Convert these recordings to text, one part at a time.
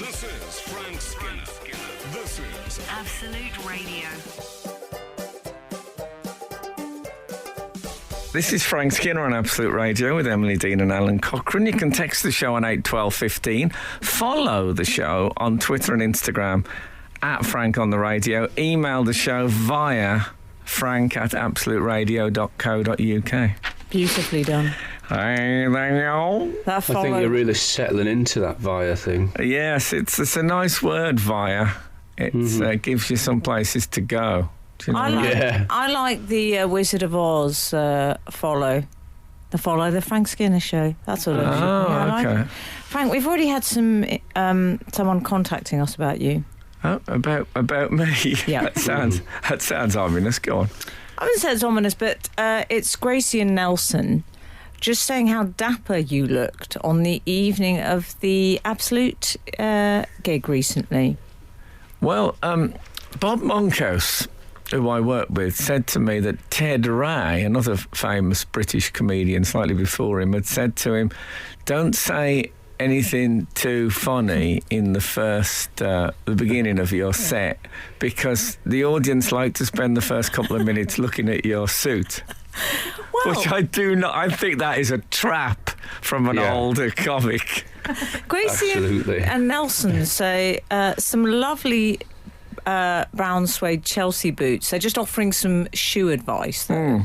This is Frank Skinner. This is Absolute Radio. This is Frank Skinner on Absolute Radio with Emily Dean and Alan Cochrane. You can text the show on 81215. Follow the show on Twitter and Instagram at Frank on the Radio. Email the show via frank@absoluteradio.co.uk. Beautifully done. Hey, there you go. That I think you're really settling into that via thing. Yes, it's a nice word, via. It gives you some places to go. Do you know what I mean? I like the Wizard of Oz follow. The Frank Skinner show. That's what it is. Oh, okay. Frank, we've already had someone contacting us about you. Oh, about me? Yeah. that sounds ominous. Go on. I wouldn't say it's ominous, but it's Gracie and Nelson just saying how dapper you looked on the evening of the Absolute gig recently. Well, Bob Monkhouse, who I work with, said to me that Ted Ray, another famous British comedian slightly before him, had said to him, don't say anything too funny in the beginning of your set, because the audience like to spend the first couple of minutes looking at your suit. Well, Which I do not. I think that is a trap from an older comic. Gracie and Nelson say some lovely brown suede Chelsea boots. They're just offering some shoe advice, though.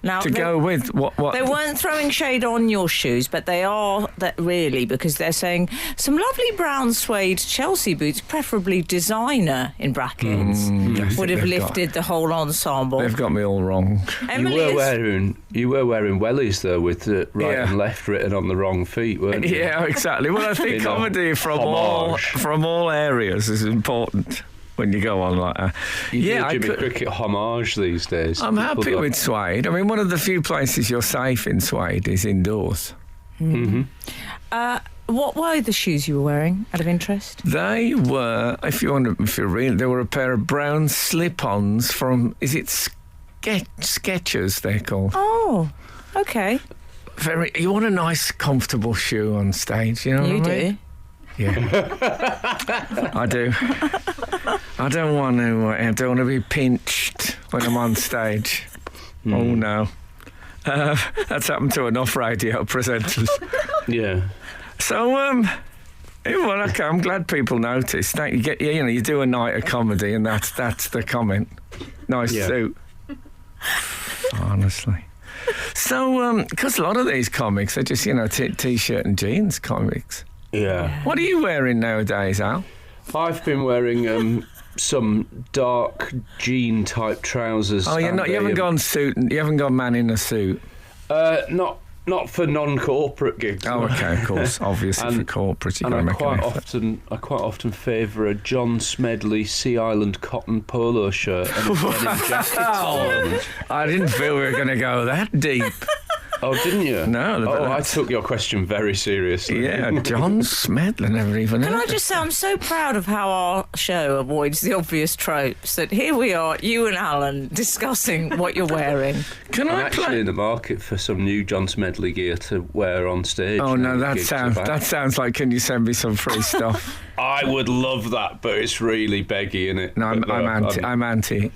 Now, to go with what? They weren't throwing shade on your shoes, but they are that really, because they're saying some lovely brown suede Chelsea boots, preferably designer in brackets, would have lifted the whole ensemble. They've got me all wrong. You were wearing wellies though, with the right and left written on the wrong feet, weren't you? Yeah, exactly. Well, I think comedy from all areas is important when you go on like that. Jimmy Cricket homage these days. I'm happy with suede. I mean, one of the few places you're safe in suede is indoors. What were the shoes you were wearing, out of interest? They were, if you're real, they were a pair of brown slip-ons from, is it Skechers they're called? Oh, okay. You want a nice, comfortable shoe on stage, you know what I mean? You do? Yeah, I do. I don't want to be pinched when I'm on stage. Oh no, that's happened to enough radio presenters. Yeah. So well, okay, I'm glad people noticed. You do a night of comedy, and that's the comment. Nice suit. Honestly. So, because a lot of these comics are just t-shirt and jeans comics. Yeah. What are you wearing nowadays, Al? I've been wearing some dark jean type trousers. Oh, you haven't gone suit. You haven't gone man in a suit. Not for non-corporate gigs. Oh, okay, of course. Obviously, for corporate, you got to make an effort. I quite often favour a John Smedley Sea Island cotton polo shirt and a denim jacket. I didn't feel we were going to go that deep. Oh, didn't you? No. I took your question very seriously. Yeah, John Smedley never even Can I just say, I'm so proud of how our show avoids the obvious tropes, that here we are, you and Alan, discussing what you're wearing. I'm actually in the market for some new John Smedley gear to wear on stage. Oh, no, that sounds like, can you send me some free stuff? I would love that, but it's really beggy, isn't it? No, I'm anti.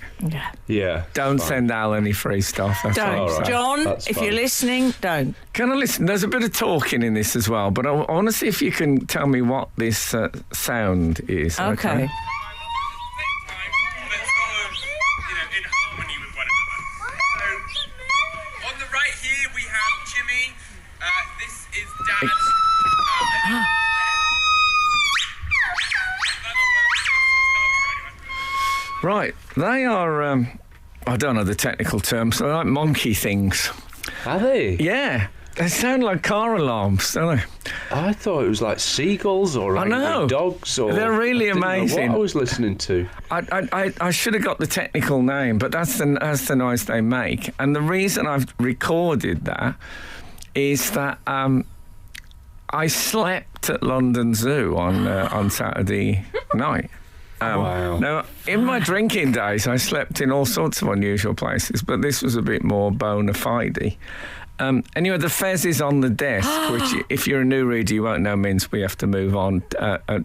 Yeah. Don't send Al any free stuff. Don't. Right. John, if you're listening, don't. Can I listen? There's a bit of talking in this as well, but I want to see if you can tell me what this sound is. Okay. Right, they are, I don't know the technical terms, they're like monkey things. Are they? Yeah, they sound like car alarms, don't they? I thought it was like seagulls or dogs. Or they're really amazing. Know what I was listening to. I should have got the technical name, but that's the noise they make. And the reason I've recorded that is that I slept at London Zoo on Saturday night. Wow. Now, in my drinking days, I slept in all sorts of unusual places, but this was a bit more bona fide. Anyway, the fez is on the desk, which, if you're a new reader, you won't know means we have to move on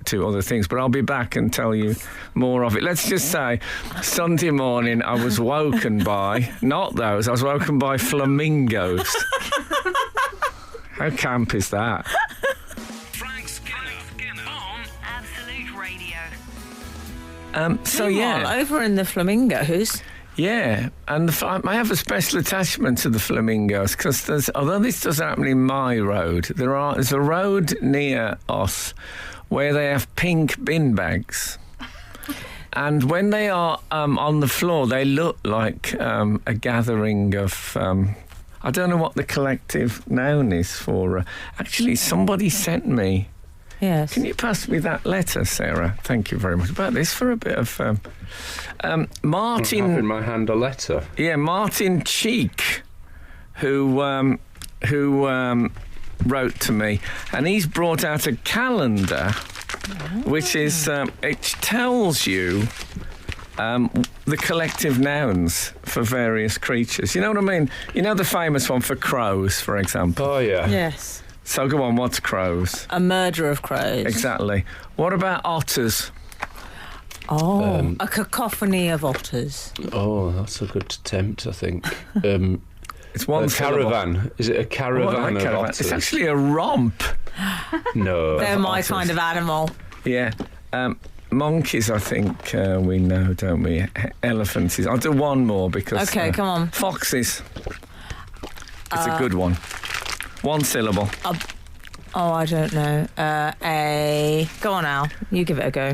to other things. But I'll be back and tell you more of it. Let's just say, Sunday morning, I was woken by, not those, I was woken by flamingos. How camp is that? Frank Skinner on Absolute Radio. So, Meanwhile, yeah. over in the flamingos. Yeah, and I have a special attachment to the flamingos because although this doesn't happen in my road, there's a road near us where they have pink bin bags. And when they are on the floor, they look like a gathering of... I don't know what the collective noun is for. Actually, somebody sent me... Yes. Can you pass me that letter, Sarah? Thank you very much. About this for a bit of... Martin... I have in my hand a letter. Yeah, Martin Cheek, who wrote to me, and he's brought out a calendar, which is it tells you the collective nouns for various creatures. You know what I mean? You know the famous one for crows, for example. Oh, yeah. Yes. So go on, what's crows? A murder of crows. Exactly. What about otters? Oh, a cacophony of otters. Oh, that's a good attempt, I think. It's one A syllable. caravan. Is it a Oh, I caravan like of caravan. otters? It's actually a romp. No. They're my otters. kind of animal. Yeah. Monkeys, I think we know, don't we? Elephants. I'll do one more because... Okay, come on. Foxes. It's a good one. One syllable. Oh, I don't know. Go on, Al. You give it a go.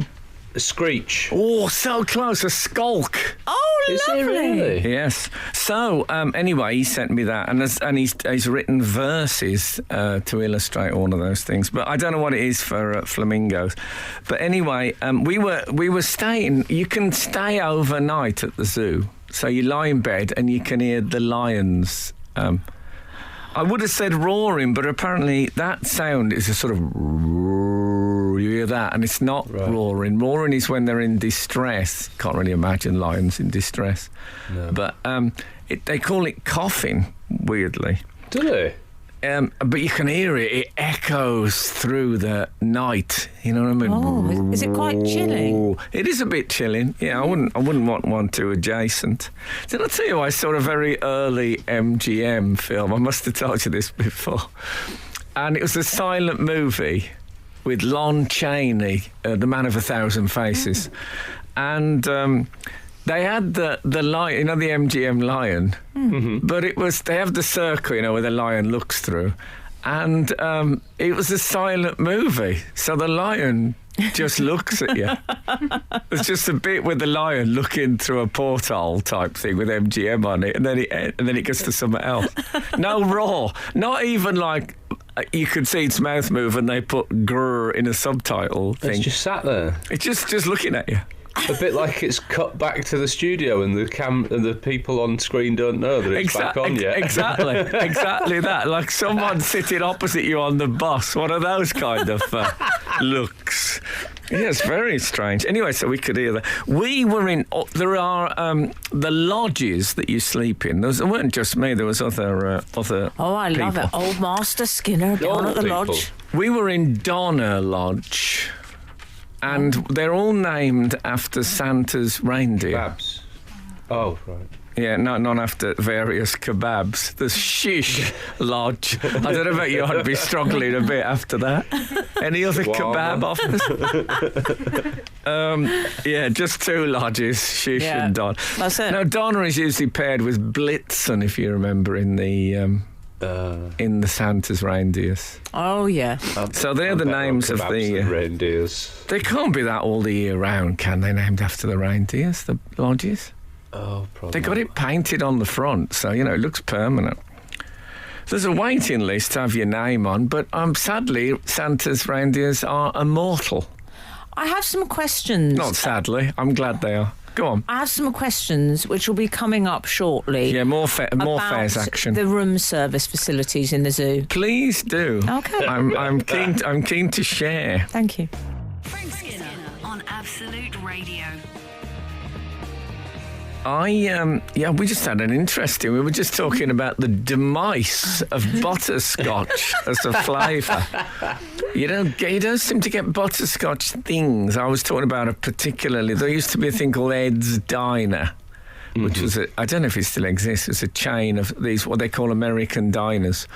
A screech. Oh, so close. A skulk. Oh, Is it lovely. really? Yes. So, anyway, he sent me that, and he's written verses to illustrate all of those things. But I don't know what it is for flamingos. But anyway, we were staying. You can stay overnight at the zoo, so you lie in bed and you can hear the lions. I would have said roaring, but apparently that sound is a sort of... You hear that, and it's not roaring. Roaring is when they're in distress. Can't really imagine lions in distress. No. But they call it coffin, weirdly. Do they? But you can hear it. It echoes through the night. You know what I mean? Oh, is it quite chilling? It is a bit chilling. Yeah, I wouldn't want one too adjacent. Did I tell you I saw a very early MGM film? I must have told you this before. And it was a silent movie with Lon Chaney, the man of 1,000 faces. And they had the lion, you know, the MGM lion, but they have the circle, you know, where the lion looks through. And it was a silent movie. So the lion just looks at you. There's just a bit with the lion looking through a porthole type thing with MGM on it, and then it goes to something else. No roar, not even like you could see its mouth move, and they put grrr in a subtitle thing. It's just sat there. It's just looking at you. A bit like it's cut back to the studio and the people on screen don't know that it's back on yet. Exactly that. Like someone sitting opposite you on the bus. One of those kind of looks. Yes, very strange. Anyway, so we could hear that. We were in... there are the lodges that you sleep in. There weren't just me. There was other Oh, I love people. it. Old Master Skinner down at the people. lodge. We were in Donner Lodge. And they're all named after Santa's reindeer. Kebabs. Oh, right. Yeah, not after various kebabs. The Shish Lodge. I don't know about you, I'd be struggling a bit after that. Any other kebab offers? Yeah, just two lodges, Shish and Don. That's it. Now, Donner is usually paired with Blitzen, if you remember, in the Santa's reindeers. Oh, yeah. So they're the names of the... reindeers. They can't be that all the year round, can they? Named after the reindeers, the lodges. Oh, probably. They got it painted on the front, so, you know, it looks permanent. There's a waiting list to have your name on, but sadly, Santa's reindeers are immortal. I have some questions. Not sadly, I'm glad they are. Go on. I have some questions which will be coming up shortly. Yeah, more fares about action. the room service facilities in the zoo. Please do. Okay. I'm keen to share. Thank you. Frank Skinner on Absolute Radio. We just had an interesting. We were just talking about the demise of butterscotch as a flavour. You don't seem to get butterscotch things. I was talking about it particularly. There used to be a thing called Ed's Diner, which was I don't know if it still exists. It's a chain of these what they call American diners,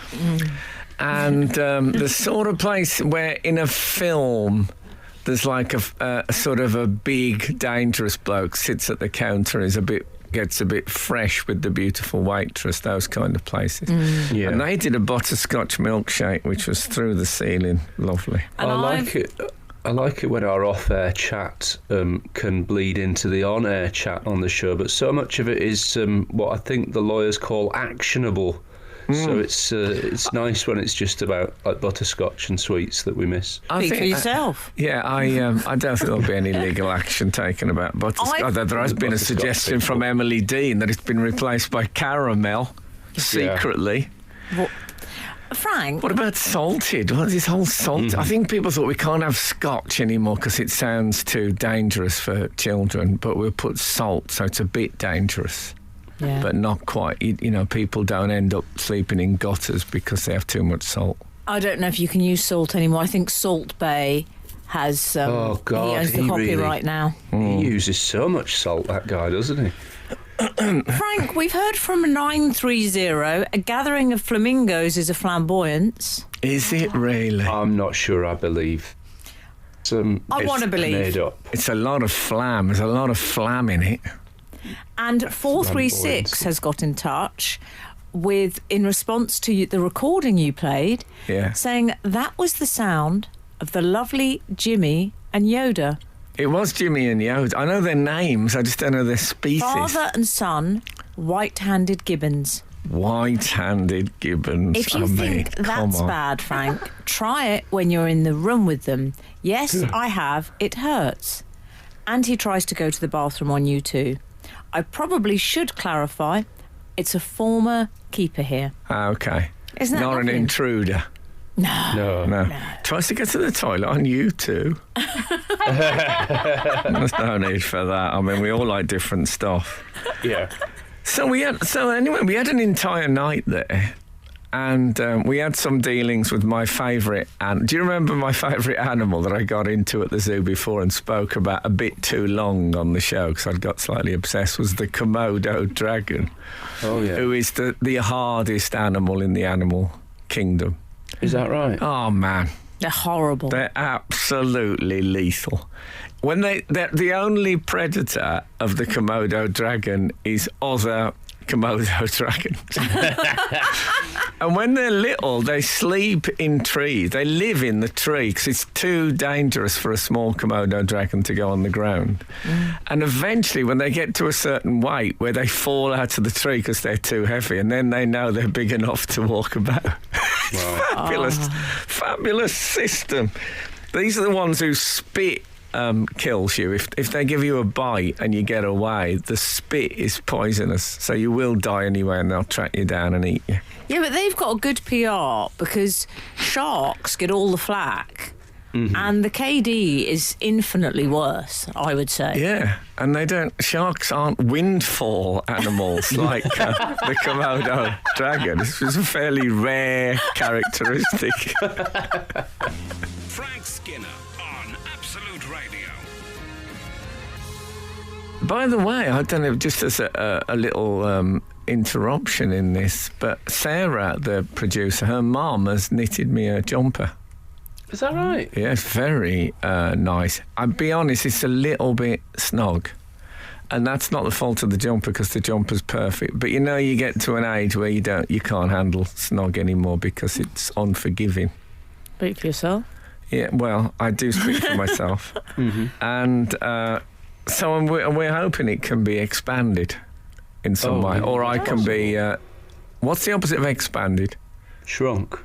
and the sort of place where in a film there's like a sort of a big dangerous bloke sits at the counter and gets a bit fresh with the beautiful waitress, those kind of places. Yeah. And they did a butterscotch milkshake which was through the ceiling. Lovely. I like it when our off-air chat can bleed into the on-air chat on the show, but so much of it is what I think the lawyers call actionable. So it's nice when it's just about like butterscotch and sweets that we miss. Speak for yourself. I don't think there'll be any legal action taken about butterscotch. Although there has been a suggestion from Emily Dean that it's been replaced by caramel secretly. Well, Frank, what about salted? What is this whole salt? I think people thought we can't have scotch anymore because it sounds too dangerous for children, but we'll put salt, so it's a bit dangerous. Yeah. But not quite. People don't end up sleeping in gutters because they have too much salt. I don't know if you can use salt anymore. I think Salt Bay has. Oh God, he owns the copyright really, now. He uses so much salt, that guy, doesn't he? Frank, we've heard from 930. A gathering of flamingos is a flamboyance. Is it really? I'm not sure. I believe. I want to believe. Made up. It's a lot of flam. There's a lot of flam in it. And 436 has got in touch in response to the recording you played, saying that was the sound of the lovely Jimmy and Yoda. It was Jimmy and Yoda. I know their names, I just don't know their species. Father and son, white-handed gibbons. White-handed gibbons. If you think that's bad, Frank, try it when you're in the room with them. Yes, I have. It hurts. And he tries to go to the bathroom on you too. I probably should clarify, it's a former keeper here. Okay. Isn't that not lovely? an intruder? No. Tries to get to the toilet on you too. There's no need for that. I mean, we all like different stuff. Yeah. So we had an entire night there. And we had some dealings with my favourite. And do you remember my favourite animal that I got into at the zoo before and spoke about a bit too long on the show because I'd got slightly obsessed? Was the Komodo dragon. Oh yeah. Who is the hardest animal in the animal kingdom? Is that right? Oh man, They're horrible. they're absolutely lethal. When the only predator of the Komodo dragon is other Komodo dragons. And when they're little, they sleep in trees. They live in the tree because it's too dangerous for a small Komodo dragon to go on the ground. And eventually, when they get to a certain weight where they fall out of the tree because they're too heavy, and then they know they're big enough to walk about. Fabulous system. These are the ones who spit kills you. If they give you a bite and you get away, the spit is poisonous, so you will die anyway, and they'll track you down and eat you. Yeah, but they've got a good PR because sharks get all the flack. And the KD is infinitely worse, I would say. Yeah, and sharks aren't windfall animals like the Komodo dragon. This is a fairly rare characteristic. Frank Skinner on Absolute Radio. By the way, I don't know, just as a little interruption in this, but Sarah, the producer, her mum has knitted me a jumper. Is that right? Yeah, it's very nice. I'll be honest, it's a little bit snug. And that's not the fault of the jumper because the jumper's perfect. But you get to an age where you can't handle snug anymore because it's unforgiving. Speak for yourself. Yeah, well, I do speak for myself. And so we're hoping it can be expanded in some way. Or I can be... what's the opposite of expanded? Shrunk.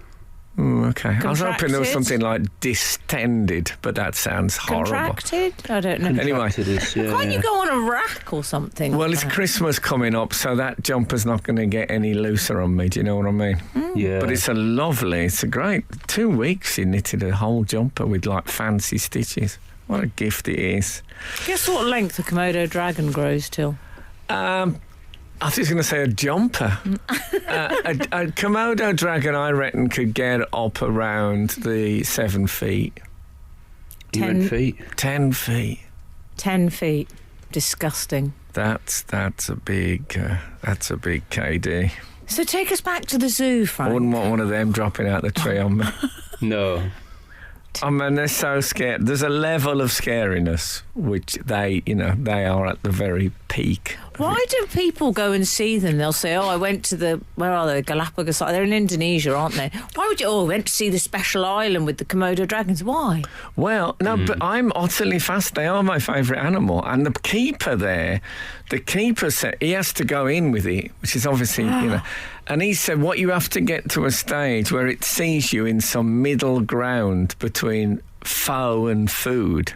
Okay. I was hoping there was Contracted? something like distended, but that sounds horrible. Contracted? I don't know. Anyway. Can't you go on a rack or something? Well, it's Christmas coming up, so that jumper's not going to get any looser on me. Do you know what I mean? Yeah. But it's a great 2 weeks you knitted a whole jumper with like fancy stitches. What a gift it is. Guess what length a Komodo dragon grows till? I was just going to say a jumper. A Komodo dragon, I reckon, could get up around the 7 feet. 10 feet. 10 feet. 10 feet. Disgusting. That's a big KD. So take us back to the zoo, I Frank. wouldn't want one of them dropping out the tree on me. No. I mean, they're so scared. There's a level of scariness which they are at the very peak. Why do people go and see them? They'll say, I went to where are they? Galapagos. They're in Indonesia, aren't they? Why would you, I went to see the special island with the Komodo dragons. Why? Well, no, but I'm utterly fast. They are my favourite animal. And the keeper said he has to go in with it, which is obviously, and he said, what you have to get to a stage where it sees you in some middle ground between foe and food.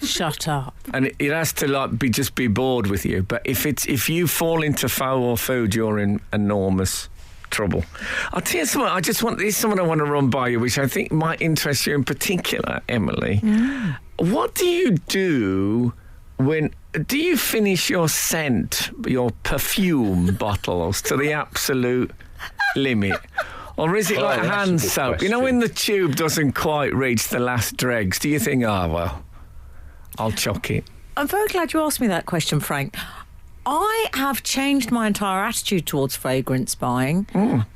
Shut up. And it has to just be bored with you. But if you fall into foe or food, you're in enormous trouble. I'll tell you something. There's something I want to run by you, which I think might interest you in particular, Emily. What do you do do you finish your scent, your perfume bottles to the absolute limit? Or is it like hand soap? Question. When the tube doesn't quite reach the last dregs, do you think, I'll chuck it? I'm very glad you asked me that question, Frank. I have changed my entire attitude towards fragrance buying.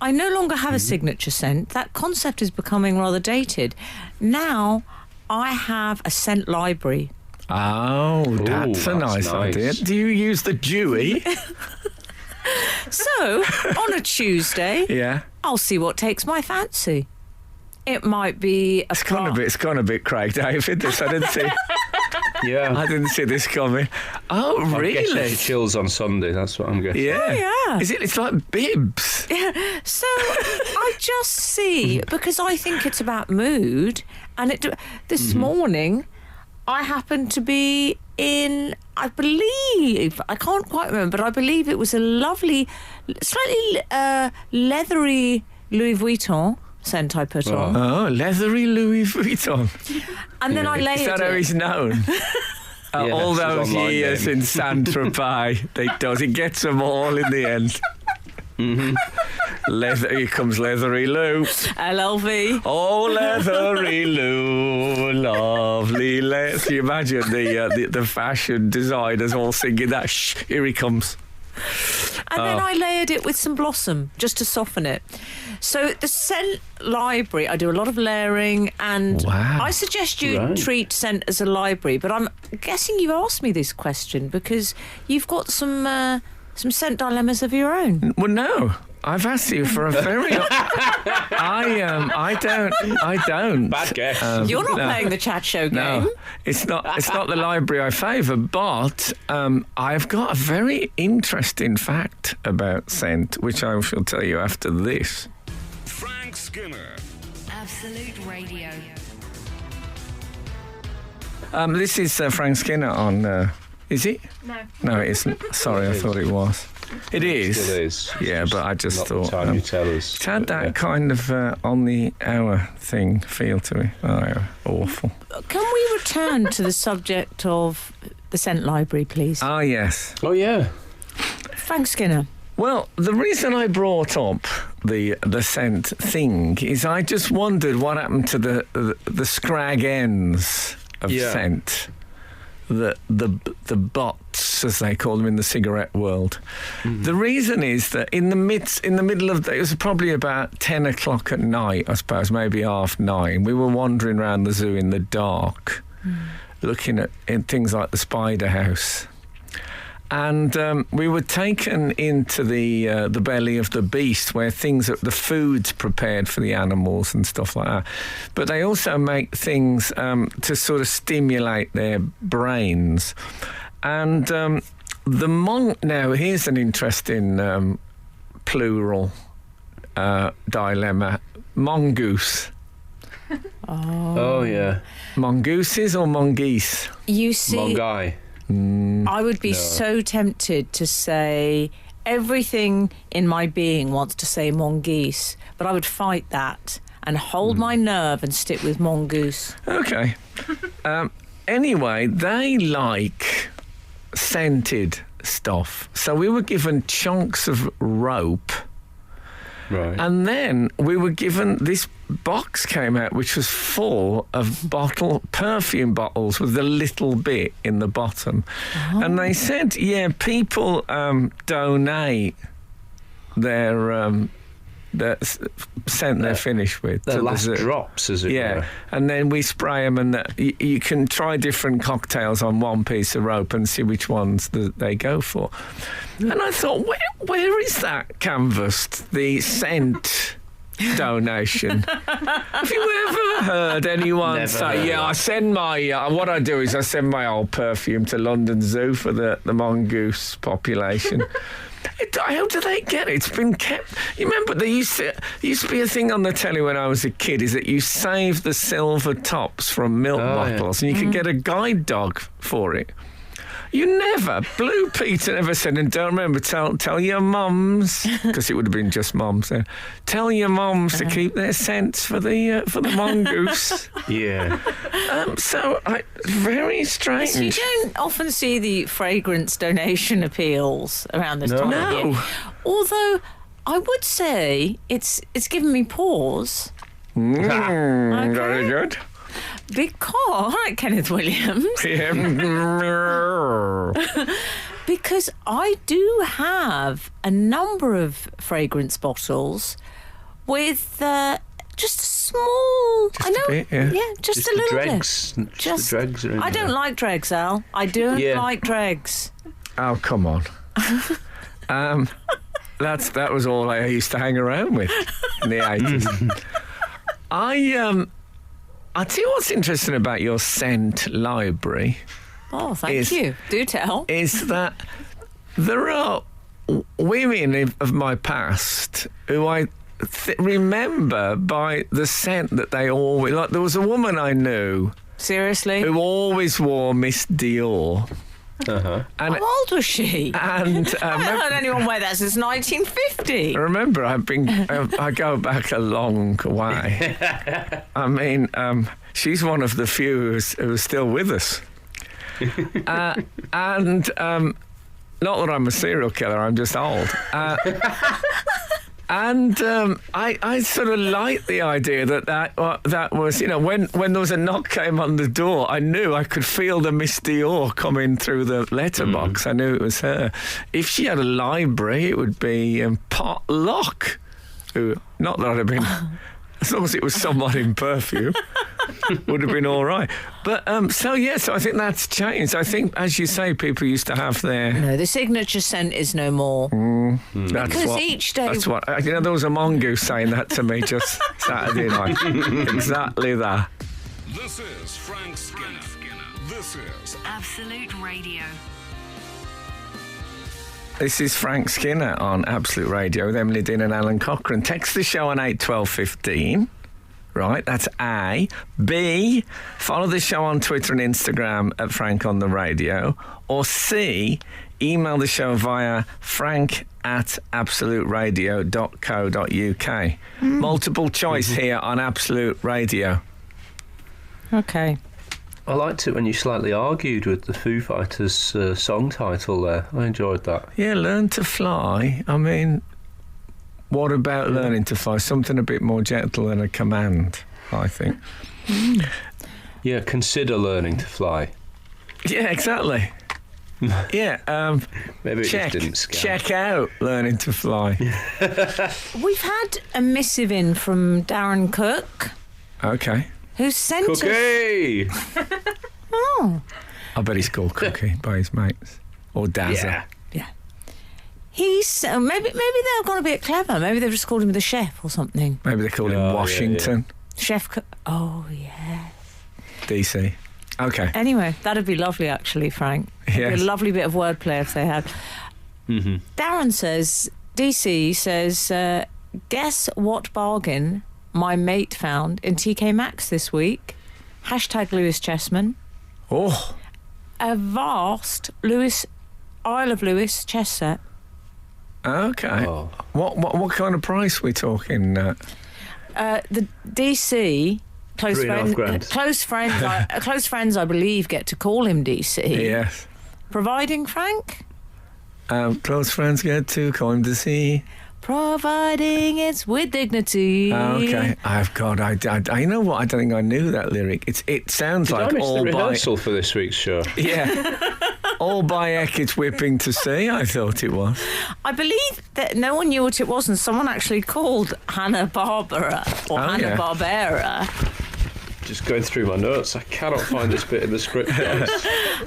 I no longer have a signature scent. That concept is becoming rather dated. Now, I have a scent library. Oh, that's a nice idea. Do you use the Dewey? So, on a Tuesday, Yeah. I'll see what takes my fancy. It might be It's gone a bit Craig David, this. I didn't see. Yeah. I didn't see this coming. Oh, I'm really? guessing chills on Sunday, that's what I'm guessing. Yeah. yeah. It's like bibs. So I just see, because I think it's about mood, and this morning I happened to be in, I can't quite remember, but I believe it was a lovely, slightly leathery Louis Vuitton scent I put on. Oh, leathery Louis Vuitton. And then I layered Is that how he's known? All it's his those online years name. in Saint-Tropez, he gets them all in the end. Here comes Leathery Lou. LLV. Oh, Leathery Lou, lovely. Can you imagine the fashion designers all singing that? Shh, here he comes. And then I layered it with some blossom just to soften it. So the scent library, I do a lot of layering, and Wow. I suggest you treat scent as a library. But I'm guessing you've asked me this question because you've got some scent dilemmas of your own. Well, no. I've asked you for a very... I don't. Bad guess. You're not playing the chat show game. No, it's not the library I favour, but I've got a very interesting fact about scent, which I shall tell you after this. Frank Skinner. Absolute Radio. This is Frank Skinner on... is it? No, it isn't. Sorry, I thought it was. It is. Still is. Yeah, but I just Not thought... the time you tell us. It had that kind of on the hour thing feel to it. Oh, awful. Can we return to the subject of the scent library, please? Ah, yes. Oh, yeah. Frank Skinner. Well, the reason I brought up the scent thing is I just wondered what happened to the scrag ends of scent. The butts, as they call them in the cigarette world. The reason is that in the middle of it was probably about 10 o'clock at night, I suppose, maybe 9:30. We were wandering around the zoo in the dark, looking at things like the spider house. And we were taken into the belly of the beast, where the food's prepared for the animals and stuff like that. But they also make things to sort of stimulate their brains. And now here's an interesting plural dilemma: mongoose. Oh, yeah. Mongooses or mongoose? You see, Mongai. I would be so tempted to say everything in my being wants to say mongoose, but I would fight that and hold my nerve and stick with mongoose. Okay. Anyway, they like scented stuff. So we were given chunks of rope. Right. And then we were given, this box came out which was full of perfume bottles with a little bit in the bottom. Oh. And they said, people donate their scent they're finished with. The to last zoo. drops, as it were. And then we spray them, and you can try different cocktails on one piece of rope and see which ones they go for. And I thought, where is that canvassed, the scent donation? Have you ever heard anyone say, I send my, what I do is I send my old perfume to London Zoo for the mongoose population? How do they get it? It's been kept. You remember there used to be a thing on the telly when I was a kid, is that you save the silver tops from milk bottles, and you could get a guide dog for it. You never, Blue Peter never said, and don't remember, tell your mums, because it would have been just mums then, tell your mums to keep their scents for the mongoose. Yeah. Very strange. So you don't often see the fragrance donation appeals around this time of year. Although I would say it's given me pause. Okay. Very good. Because, all right, Kenneth Williams. Because I do have a number of fragrance bottles with just a small. Just a bit, yeah. Just a little dregs. bit. Just the dregs are in I don't there. like dregs, Al. I don't like dregs. Oh, come on. That was all I used to hang around with in the 80s. I'll tell you what's interesting about your scent library. Oh, thank you. Do tell. Is that there are women of my past who I remember by the scent that they always... Like, there was a woman I knew... Seriously? Who always wore Miss Dior. Uh-huh. And, how old was she? And I haven't heard anyone wear that since 1950. Remember, I go back a long way. I mean, she's one of the few who's still with us. And not that I'm a serial killer, I'm just old. And I sort of liked the idea that was, when there was a knock came on the door, I knew I could feel the Miss Dior coming through the letterbox. I knew it was her. If she had a library, it would be Potluck. Not that I'd have been, as long as it was someone in perfume, would have been all right. But so I think that's changed. I think, as you say, people used to have their... No, the signature scent is no more. Because each day... That's what... there was a mongoose saying that to me just Saturday night. Exactly that. This is Frank Skinner. This is Absolute Radio. This is Frank Skinner on Absolute Radio with Emily Dean and Alan Cochrane. Text the show on 81215. Right, that's A. B, follow the show on Twitter and Instagram at Frank on the Radio. Or C, email the show via frank@absoluteradio.co.uk. Multiple choice here on Absolute Radio. Okay. I liked it when you slightly argued with the Foo Fighters song title there. I enjoyed that. Yeah, Learn to Fly. I mean... What about learning to fly? Something a bit more gentle than a command, I think. Yeah, consider learning to fly. Yeah, exactly. Yeah. Maybe it just didn't scale. Check out Learning to Fly. We've had a missive in from Darren Cook, Okay. who sent us... Cookie! Oh. I bet he's called Cookie by his mates. Or Dazza. Yeah. He's maybe they're going to be clever. Maybe they've just called him the chef or something. Maybe they call him Washington. Chef. Oh yeah. DC. Okay. Anyway, that'd be lovely, actually, Frank. It'd Yes. be a lovely bit of wordplay if they had. Mm-hmm. Darren says, DC says, guess what bargain my mate found in TK Maxx this week? # Lewis Chessman. Oh. A vast Isle of Lewis chess set. Okay. Oh. What kind of price we talking? The DC close £3.5 grand. Close friends, I believe, get to call him DC. Yes. Providing, Frank? Close friends get too cold to see. Providing it's with dignity. Okay, I you know what? I don't think I knew that lyric. It sounds Did like I miss all the by rehearsal for this week's show? yeah, all by Eck. It's whipping to see. I thought it was. I believe that no one knew what it was, and someone actually called Hanna-Barbera or Hanna-Barbera Just going through my notes, I cannot find this bit in the script, guys.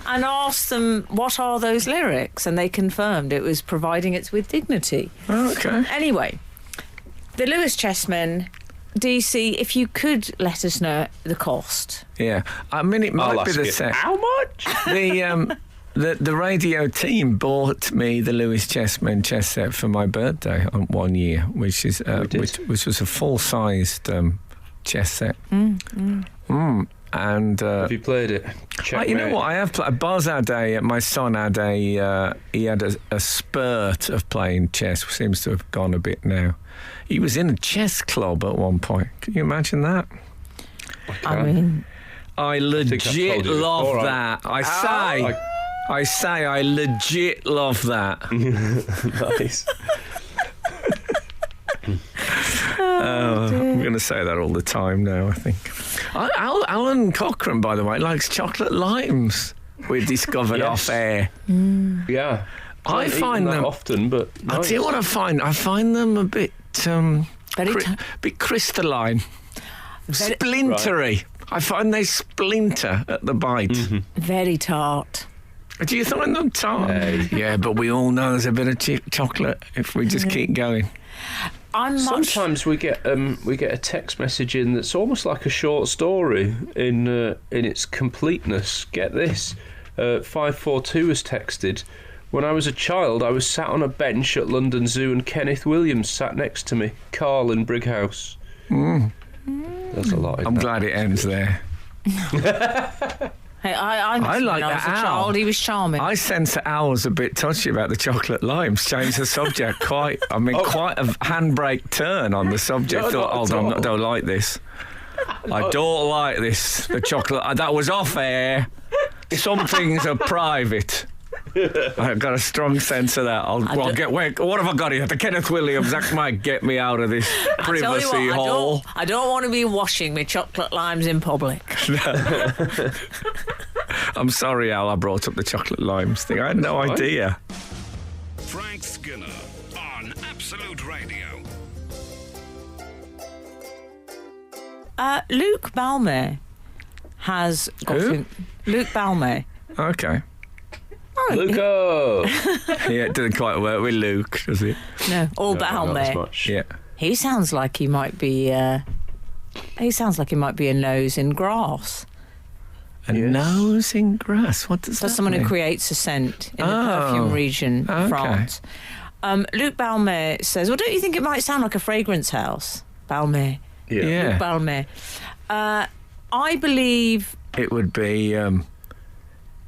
and asked them what are those lyrics, and they confirmed it was Providing It's With Dignity. Okay. Anyway, the Lewis Chessmen, DC, if you could let us know the cost. Yeah, I mean it might I'll be ask the you, same. how much? The radio team bought me the Lewis Chessmen chess set for my birthday on 1 year, which is which was a full-sized chess set. And Have you played it? you know what? I have played. Buzz had my son had he had a spurt of playing chess. Seems to have gone a bit now. He was in a chess club at one point. Can you imagine that? I mean, I think I've legit told you love before, that. I legit love that. Nice. I'm going to say that all the time now, I think. Alan Cochrane, by the way, likes chocolate limes. We discovered Yes. off air. Yeah. I Don't eat find that them often, but I'll nice. tell you what I find. I find them a bit bit crystalline, splintery. I find they splinter at the bite. very tart. Do you find them tart? Yeah, but we all know there's a bit of chocolate if we just keep going. Sometimes we get a text message in that's almost like a short story in its completeness. Get this, 542 has texted. When I was a child, I was sat on a bench at London Zoo and Kenneth Williams sat next to me. Carl in Brighouse. There's a lot in I'm that. glad it ends there. Hey, I like when I was that a owl. child, he was charming. I sense that Al was a bit touchy about the chocolate limes. Changed the subject quite a handbrake turn on the subject. No, Thought, not hold at on, all. I don't like this. I don't like this. The chocolate, that was off air. Some things are private. I've got a strong sense of that. What have I got here? The Kenneth Williams, that might get me out of this I tell you privacy what, hole. I don't want to be washing my chocolate limes in public. I'm sorry, Al, I brought up the chocolate limes thing. I had no idea. Frank Skinner on Absolute Radio. Luke Balme has got Who? Luke Balme. Okay. Luco! Yeah, it didn't quite work with Luke, does it? No, all Not as Balme. much. Yeah. He sounds like he might be. He sounds like he might be a nose in grass. A Yes. nose in grass. What does that That's someone mean? who creates a scent in the Oh. perfume region, Okay. France. Luke Balme says, "Well, don't you think it might sound like a fragrance house?" Balme. Yeah. Luke Balme. I believe. It would be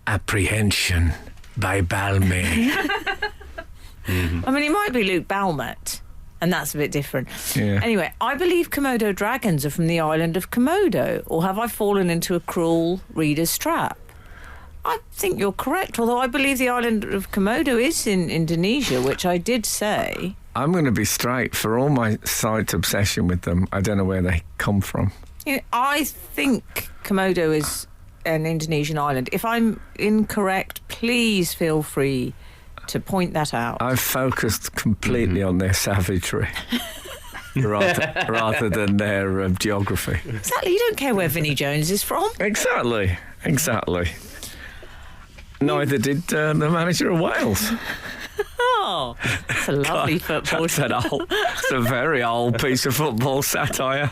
Apprehension by Balmy. I mean, it might be Luke Balmet, and that's a bit different. Yeah. Anyway, I believe Komodo dragons are from the island of Komodo, or have I fallen into a cruel reader's trap? I think you're correct, although I believe the island of Komodo is in Indonesia, which I did say. I'm going to be straight. For all my slight obsession with them, I don't know where they come from. You know, I think Komodo is an Indonesian island. If I'm incorrect, please feel free to point that out. I've focused completely on their savagery rather than their geography. Exactly, you don't care where Vinnie Jones is from. Exactly. Neither did the manager of Wales. Oh, it's a lovely football. It's a very old piece of football satire.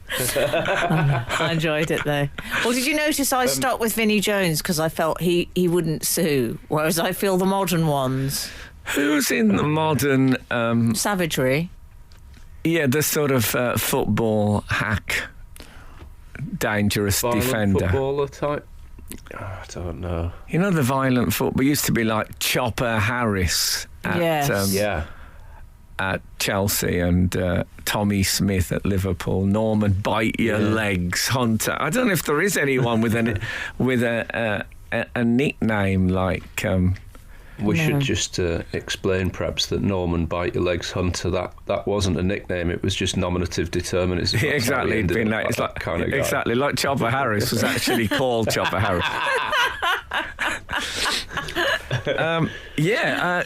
I enjoyed it though. Or did you notice I stopped with Vinnie Jones because I felt he wouldn't sue, whereas I feel the modern ones. Who's in the modern... Savagery. Yeah, the sort of football hack, dangerous Violent defender. footballer type? Oh, I don't know. You know, the violent football used to be like Chopper Harris at, Yes. Yeah. at Chelsea and Tommy Smith at Liverpool, Norman Bite Your Legs, Hunter. I don't know if there is anyone with a nickname like We should just explain, perhaps, that Norman Bite Your Legs Hunter, that wasn't a nickname, it was just nominative determinism. Yeah, exactly. It's like kind of guy. Exactly, like Chopper Harris was actually called Chopper Harris.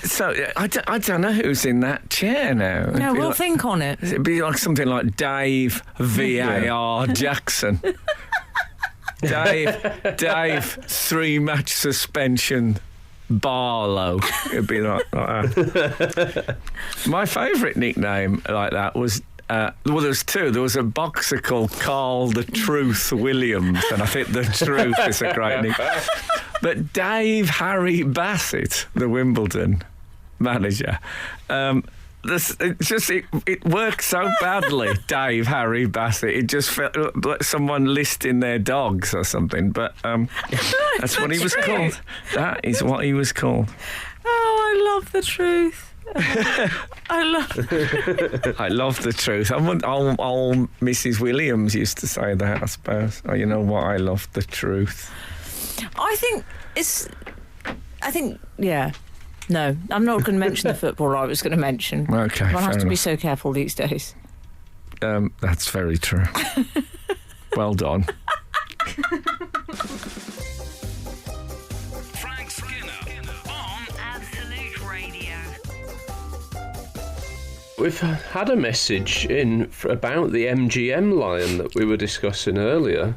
So I don't know who's in that chair now. No, we'll think on it. It'd be like something like Dave VAR Jackson. Dave 3-match suspension Barlow. It'd be like that. My favourite nickname like that was there's two. There was a boxer called Carl the Truth Williams, and I think the Truth is a great nickname. But Dave Harry Bassett, the Wimbledon manager, it worked so badly. Dave Harry Bassett. It just felt like someone listing their dogs or something. But that's what he was called. That is what he was called. Oh, I love the truth. I love the truth. Old Mrs. Williams used to say that, I suppose. Oh, you know what? I love the truth. Yeah. No, I'm not going to mention the football I was going to mention. Okay, I'll have to be enough. so careful these days. That's very true. Well done. Frank Skinner on Absolute Radio. We've had a message in about the MGM lion that we were discussing earlier.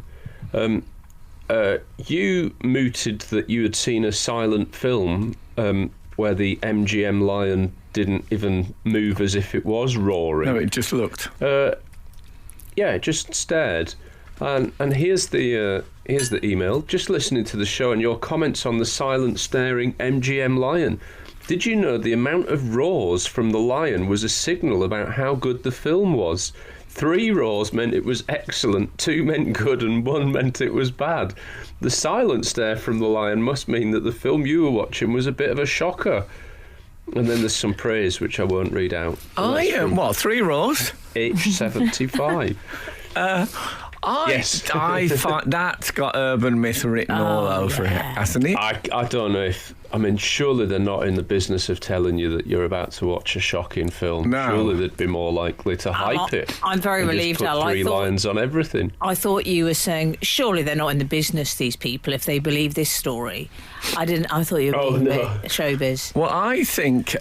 You mooted that you had seen a silent film where the MGM lion didn't even move as if it was roaring. No, it just looked. It just stared. And here's the email. Just listening to the show and your comments on the silent staring MGM lion. Did you know the amount of roars from the lion was a signal about how good the film was? 3 roars meant it was excellent, 2 meant good, and 1 meant it was bad. The silent stare from the lion must mean that the film you were watching was a bit of a shocker. And then there's some praise, which I won't read out. Oh, yeah. What, 3 roars? H75. Yes. I find that's got urban myth written all over it, hasn't it? I don't know if... I mean, surely they're not in the business of telling you that you're about to watch a shocking film. No. Surely they'd be more likely to hype it. I'm very relieved, Al. Al. 3 lines on everything. I thought you were saying, surely they're not in the business, these people, if they believe this story. I thought you were being showbiz. Well, I think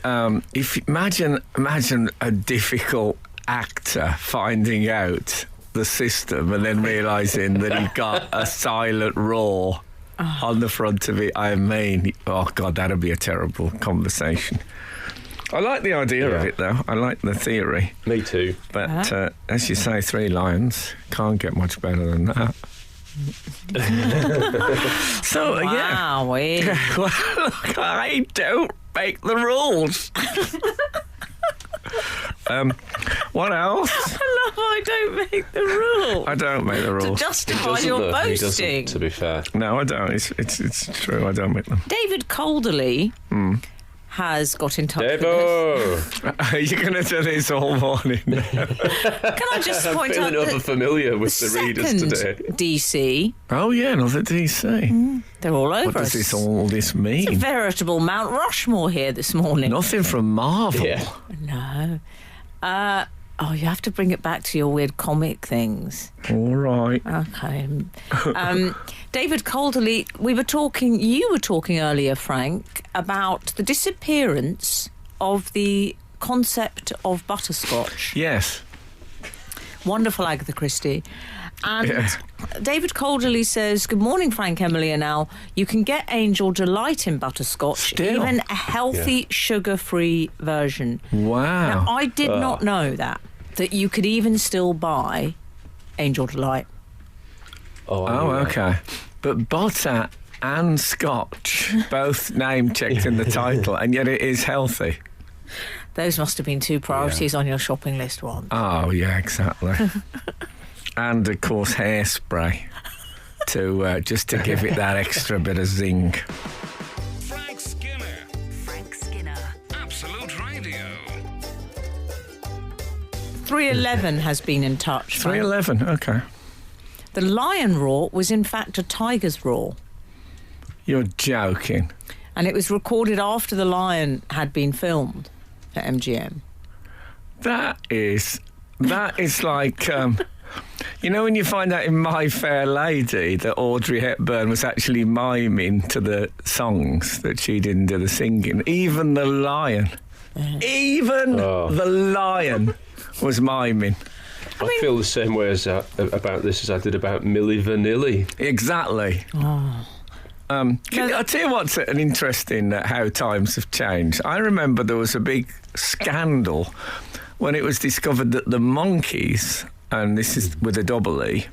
if imagine a difficult actor finding out the system and then realising that he got a silent roar on the front of it. I mean, oh God, that'd be a terrible conversation. I like the idea of it, though. I like the theory. Me too. But as you say, 3 lions can't get much better than that. So Wow, yeah. Well, look, I don't make the rules. What else? I don't make the rules. I don't make the rules. To justify your He doesn't, boasting. to be fair. No, I don't. It's true. I don't make them. David Calderley has got in touch with Devo! Are you going to do this all morning? us. Can I just point out feeling that over-familiar with the readers second today. DC, Oh yeah, another DC. they're all over What does us. all this It's a mean? veritable Mount Rushmore here this morning. Nothing from Marvel. Yeah. No. You have to bring it back to your weird comic things. All right. Okay. David Calderley, you were talking earlier, Frank, about the disappearance of the concept of butterscotch. Yes. Wonderful Agatha Christie. And Yeah. David Calderley says, good morning, Frank, Emily and Al. You can get Angel Delight in butterscotch, Still? even a healthy, sugar-free version. Wow. Now, I did not know that you could even still buy Angel Delight. Oh, Oh, okay. But butter and scotch, both name checked in the title, and yet it is healthy. Those must have been 2 priorities on your shopping list once. Oh, yeah, exactly. And, of course, hairspray to just to give it that extra bit of zing. Frank Skinner. Frank Skinner. Absolute Radio. 311 has been in touch. Frank. 311, okay. The lion roar was in fact a tiger's roar. You're joking. And it was recorded after The Lion had been filmed at MGM. That is like, you know, when you find out in My Fair Lady that Audrey Hepburn was actually miming to the songs that she didn't do the singing. Even the lion was miming. I feel the same way about this as I did about Milli Vanilli. Exactly. I'll tell you what's an interesting how times have changed. I remember there was a big scandal when it was discovered that the Monkees, and this is with a double E,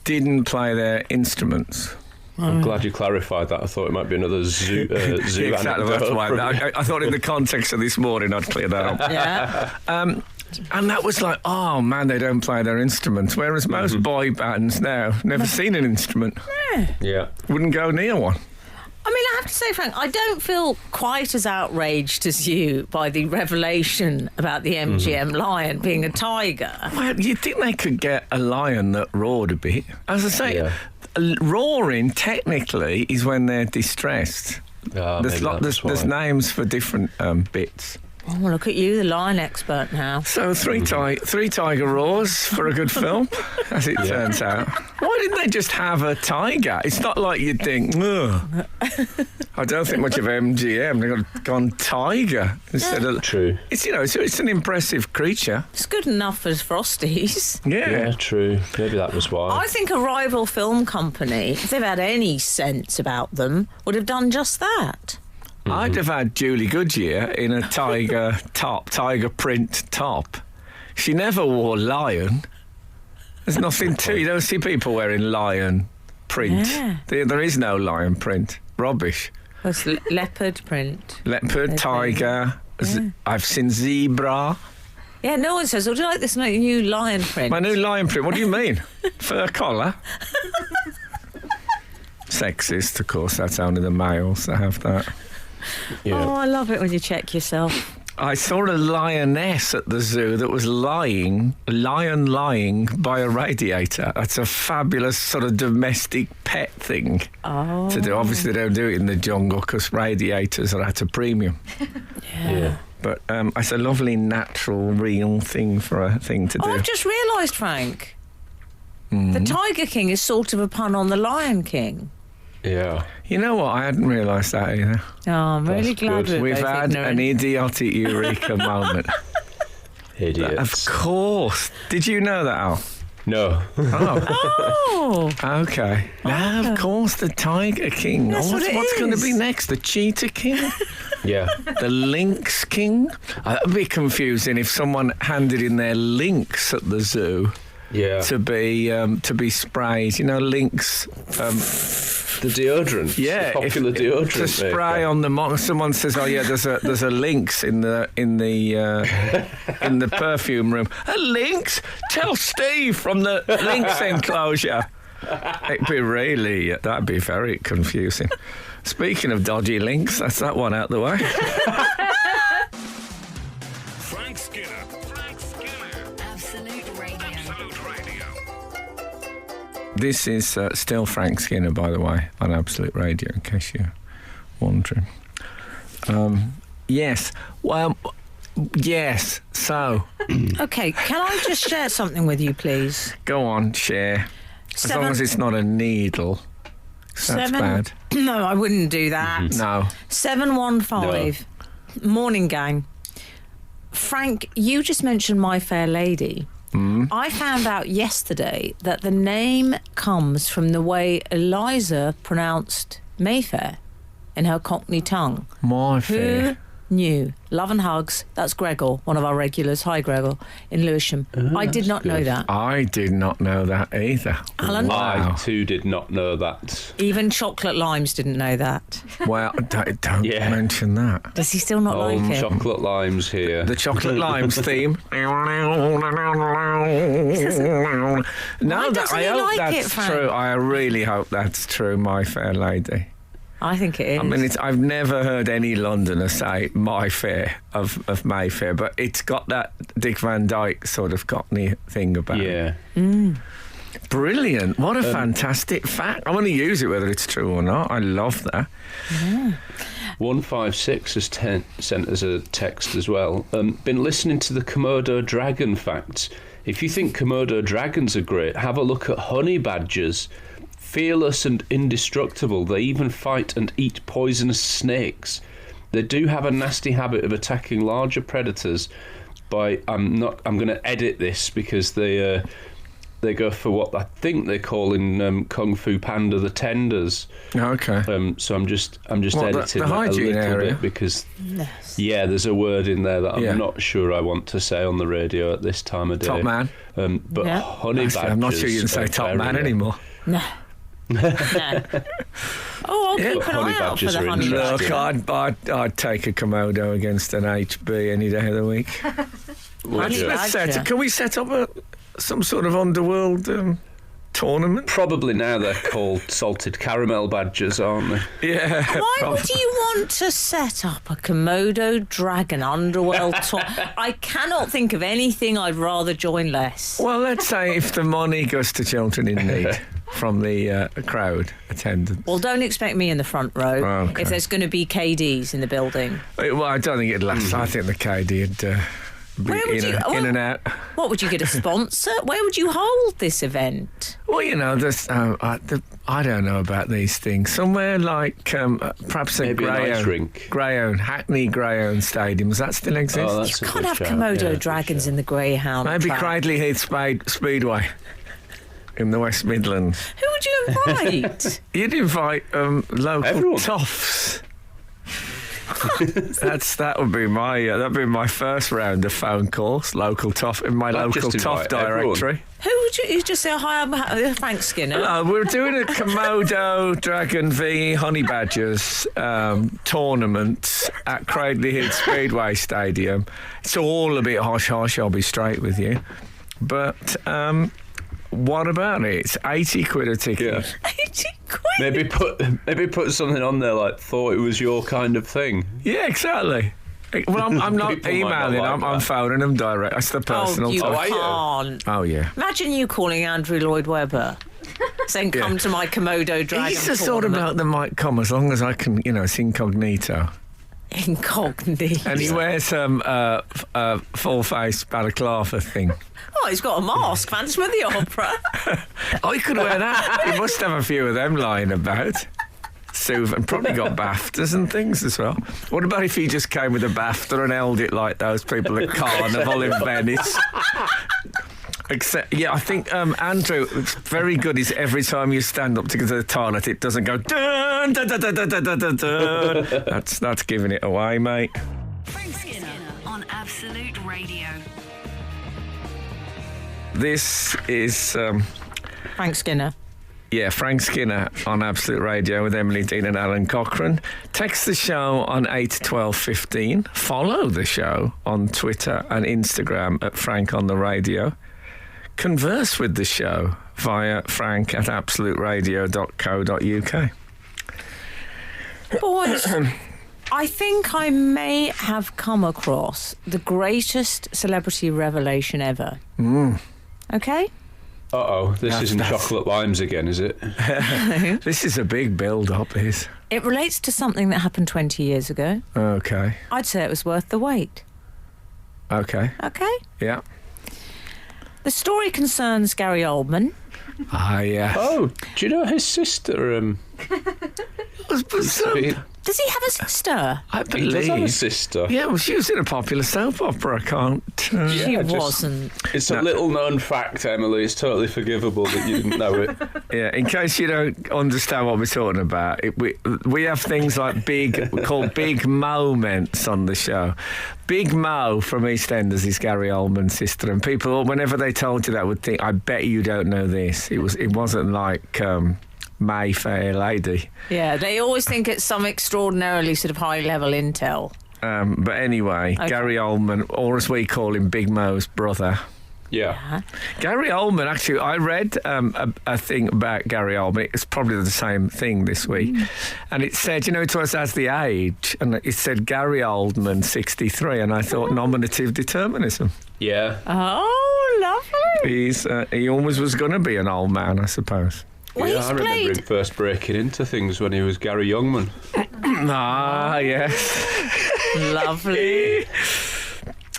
didn't play their instruments. I'm glad you clarified that. I thought it might be another zoo Exactly, that's why. I thought in the context of this morning I'd clear that up. Yeah. And that was like, oh man, they don't play their instruments. Whereas most boy bands now never seen an instrument. Yeah. Wouldn't go near one. I mean, I have to say, Frank, I don't feel quite as outraged as you by the revelation about the MGM lion being a tiger. Well, you'd think they could get a lion that roared a bit. As I say, roaring technically is when they're distressed. There's names for different bits. Oh, well, look at you, the lion expert now. So three tiger roars for a good film, as it turns out. Why didn't they just have a tiger? It's not like you'd think, ugh. I don't think much of MGM. They've gone tiger instead of... True. It's, you know, it's an impressive creature. It's good enough as Frosties. Yeah, true. Maybe that was why. I think a rival film company, if they've had any sense about them, would have done just that. I'd have had Julie Goodyear in a tiger print top. She never wore lion. There's nothing to... You don't see people wearing lion print. Yeah. There is no lion print. Rubbish. It's leopard print. Leopard, tiger. Yeah. I've seen zebra. Yeah, no one says, would you like this new lion print? My new lion print. What do you mean? Fur collar? Sexist, of course. That's only the males that have that. Yeah. Oh, I love it when you check yourself. I saw a lioness at the zoo that was lying by a radiator. That's a fabulous sort of domestic pet thing to do. Obviously, they don't do it in the jungle because radiators are at a premium. Yeah. But it's a lovely, natural, real thing for a thing to do. I've just realised, Frank, the Tiger King is sort of a pun on the Lion King. Yeah. You know what? I hadn't realised that either. Oh, I'm really That's glad good. We've both had ignorant. an idiotic eureka moment. Idiots. Of course. Did you know that, Al? No. Oh. Oh, Okay. Now, of course, the Tiger King. That's what it What's going to is. be next? The Cheetah King? Yeah. The Lynx King? That would be confusing if someone handed in their lynx at the zoo Yeah. to be sprayed. You know, lynx. The deodorant. Yeah, The popular deodorant. To spray maker. on the someone says, "Oh yeah, there's a lynx in the perfume room." A lynx? Tell Steve from the lynx enclosure. That'd be very confusing. Speaking of dodgy lynx, that's that one out the way. Frank Skinner. Absolute Radio. Absolute Radio. This is still Frank Skinner, by the way, on Absolute Radio, in case you're wondering. Yes. Well, yes. So, okay. Can I just share something with you, please? go on, share. As long as it's not a needle. That's bad. No, I wouldn't do that. No. 715. Morning, gang. Frank, you just mentioned My Fair Lady. I found out yesterday that the name comes from the way Eliza pronounced Mayfair in her Cockney tongue. My Who fair. knew? Love and hugs. That's Gregor, one of our regulars. Hi, Gregor, in Lewisham. I did not know that. I did not know that either. Alan? Wow. I too did not know that. Even Chocolate Limes didn't know that. Well, don't Yeah. mention that. Does he still not like it? Chocolate limes here. The Chocolate Limes theme. No, doesn't I he hope like that's it, Frank? true. I really hope that's true, My Fair Lady. I think it is. I mean, I've never heard any Londoner say My Fair of Mayfair, but it's got that Dick Van Dyke sort of Cockney thing about it. Yeah. Brilliant. What a fantastic fact. I want to use it whether it's true or not. I love that. Yeah. 156 has sent us a text as well. Been listening to the Komodo dragon facts. If you think Komodo dragons are great, have a look at honey badgers. Fearless and indestructible. They even fight and eat poisonous snakes. They do have a nasty habit of attacking larger predators by... I'm going to edit this because they go for what I think they call in Kung Fu Panda the tenders. Okay. So I'm just editing the that a hygiene little area? bit because Yes. there's a word in there that I'm Yeah. not sure I want to say on the radio at this time of day. Top man. But Yeah. honey Actually, badgers. I'm not sure you can say are top man very- anymore. No. No. Oh, I'll keep an honey eye out for badgers the are honey interesting. badger. I'd take a Komodo against an HB any day of the week. Would you? Can we set up some sort of underworld tournament? Probably now they're called salted caramel badgers, aren't they? Yeah. Why probably. would you want to set up a Komodo dragon underworld tour? I cannot think of anything I'd rather join less. Well, let's say if the money goes to children in need from the crowd attendance. Well, don't expect me in the front row Okay. if there's going to be KDs in the building. Well, I don't think it'd last. I think the KD would be Where would in and out. What would you get a sponsor? Where would you hold this event? Well, you know, I don't know about these things. Somewhere like perhaps a Maybe an ice rink. Greyhound, Hackney Greyhound Stadium. Does that still exist? Oh, You that's a can't good have shout. Komodo Yeah, good dragons shout. in the Greyhound Maybe track. Cradley Heath Speedway in the West Midlands. Who would you invite? You'd invite local Everyone. toffs. That would be my first round of phone calls. Local toff in my I'd local just toff invite everyone. directory. Who would you just say, hi, I'm Frank Skinner? We're doing a Komodo Dragon v Honey Badgers tournament at Cradley Heath Speedway Stadium. It's all a bit hush-hush, I'll be straight with you. But what about it? It's 80 quid a ticket. Yeah. 80 quid. Maybe put something on there like thought it was your kind of thing. Yeah, exactly. Well, I'm not People might not emailing, like I'm that. phoning them direct. That's the personal you touch. are you? can't. Oh, yeah. Imagine you calling Andrew Lloyd Webber saying, come to my Komodo dragon He's the sort of bloke that might come as long as I can, it's incognito. Incognito. And he wears full-face balaclava thing. Oh, he's got a mask. Phantom of the Opera. Oh, he could wear that. He must have a few of them lying about. And probably got BAFTAs and things as well. What about if he just came with a BAFTA and held it like those people at Carnival in Venice? Except, I think Andrew, it's very good is every time you stand up to go to the toilet, it doesn't go dun, dun, dun, dun, dun, dun, dun, dun. That's giving it away, mate. Frank Skinner on Absolute Radio. This is Frank Skinner. Frank Skinner on Absolute Radio with Emily Dean and Alan Cochrane. Text the show on 81215. Follow the show on Twitter and Instagram at Frank on the Radio. Converse with the show via frank@absoluteradio.co.uk. Boys, I think I may have come across the greatest celebrity revelation ever. Okay? Uh-oh, this isn't that's- chocolate limes again, is it? This is a big build-up, is. It relates to something that happened 20 years ago. Okay. I'd say it was worth the wait. Okay. Okay? Yeah. The story concerns Gary Oldman. Yeah. Oh, do you know his sister? Does he have a sister? I He does have a believe. sister. Yeah, well, she was in a popular soap opera. I can't. She Yeah, just- wasn't. It's No. a little-known fact, Emily. It's totally forgivable that you didn't know it. Yeah, in case you don't understand what we're talking about, we have things like called big moments on the show. Big Mo from EastEnders is Gary Oldman's sister, and people, whenever they told you that, would think, "I bet you don't know this." It wasn't like Mayfair Lady. Yeah, they always think it's some extraordinarily sort of high-level intel. But anyway, Okay. Gary Oldman, or as we call him, Big Mo's brother. Yeah. Gary Oldman, actually, I read a thing about Gary Oldman. It's probably the same thing this week. And it said, it was as the age, and it said Gary Oldman, 63, and I thought nominative determinism. Yeah. Oh, lovely. He always was going to be an old man, I suppose. Well, Yeah, he's I remember played. him first breaking into things when he was Gary Oldman. Yes. Lovely.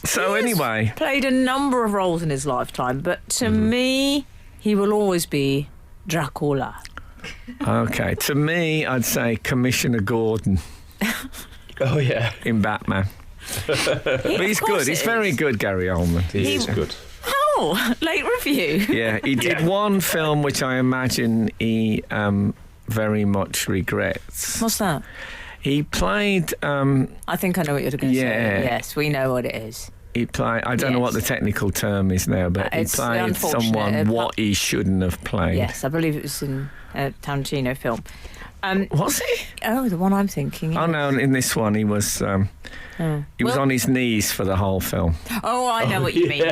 So anyway, Played a number of roles in his lifetime, but to me, he will always be Dracula. okay. To me, I'd say Commissioner Gordon Oh, yeah. in Batman. But he's Of course good. He's it very is. good, Gary Oldman. He is good. Oh, late review. Yeah, he did one film which I imagine he very much regrets. What's that? He played. I think I know what you're going to Yeah. say. Yes, we know what it is. He played. I don't know what the Yes. technical term is now, but he It's the played unfortunate, someone what he shouldn't have played. Yes, I believe it was in a Tarantino film. Was he? Oh, the one I'm thinking. Oh no! In this one, he was. He was Well- on his knees for the whole film. Oh, I know what you mean.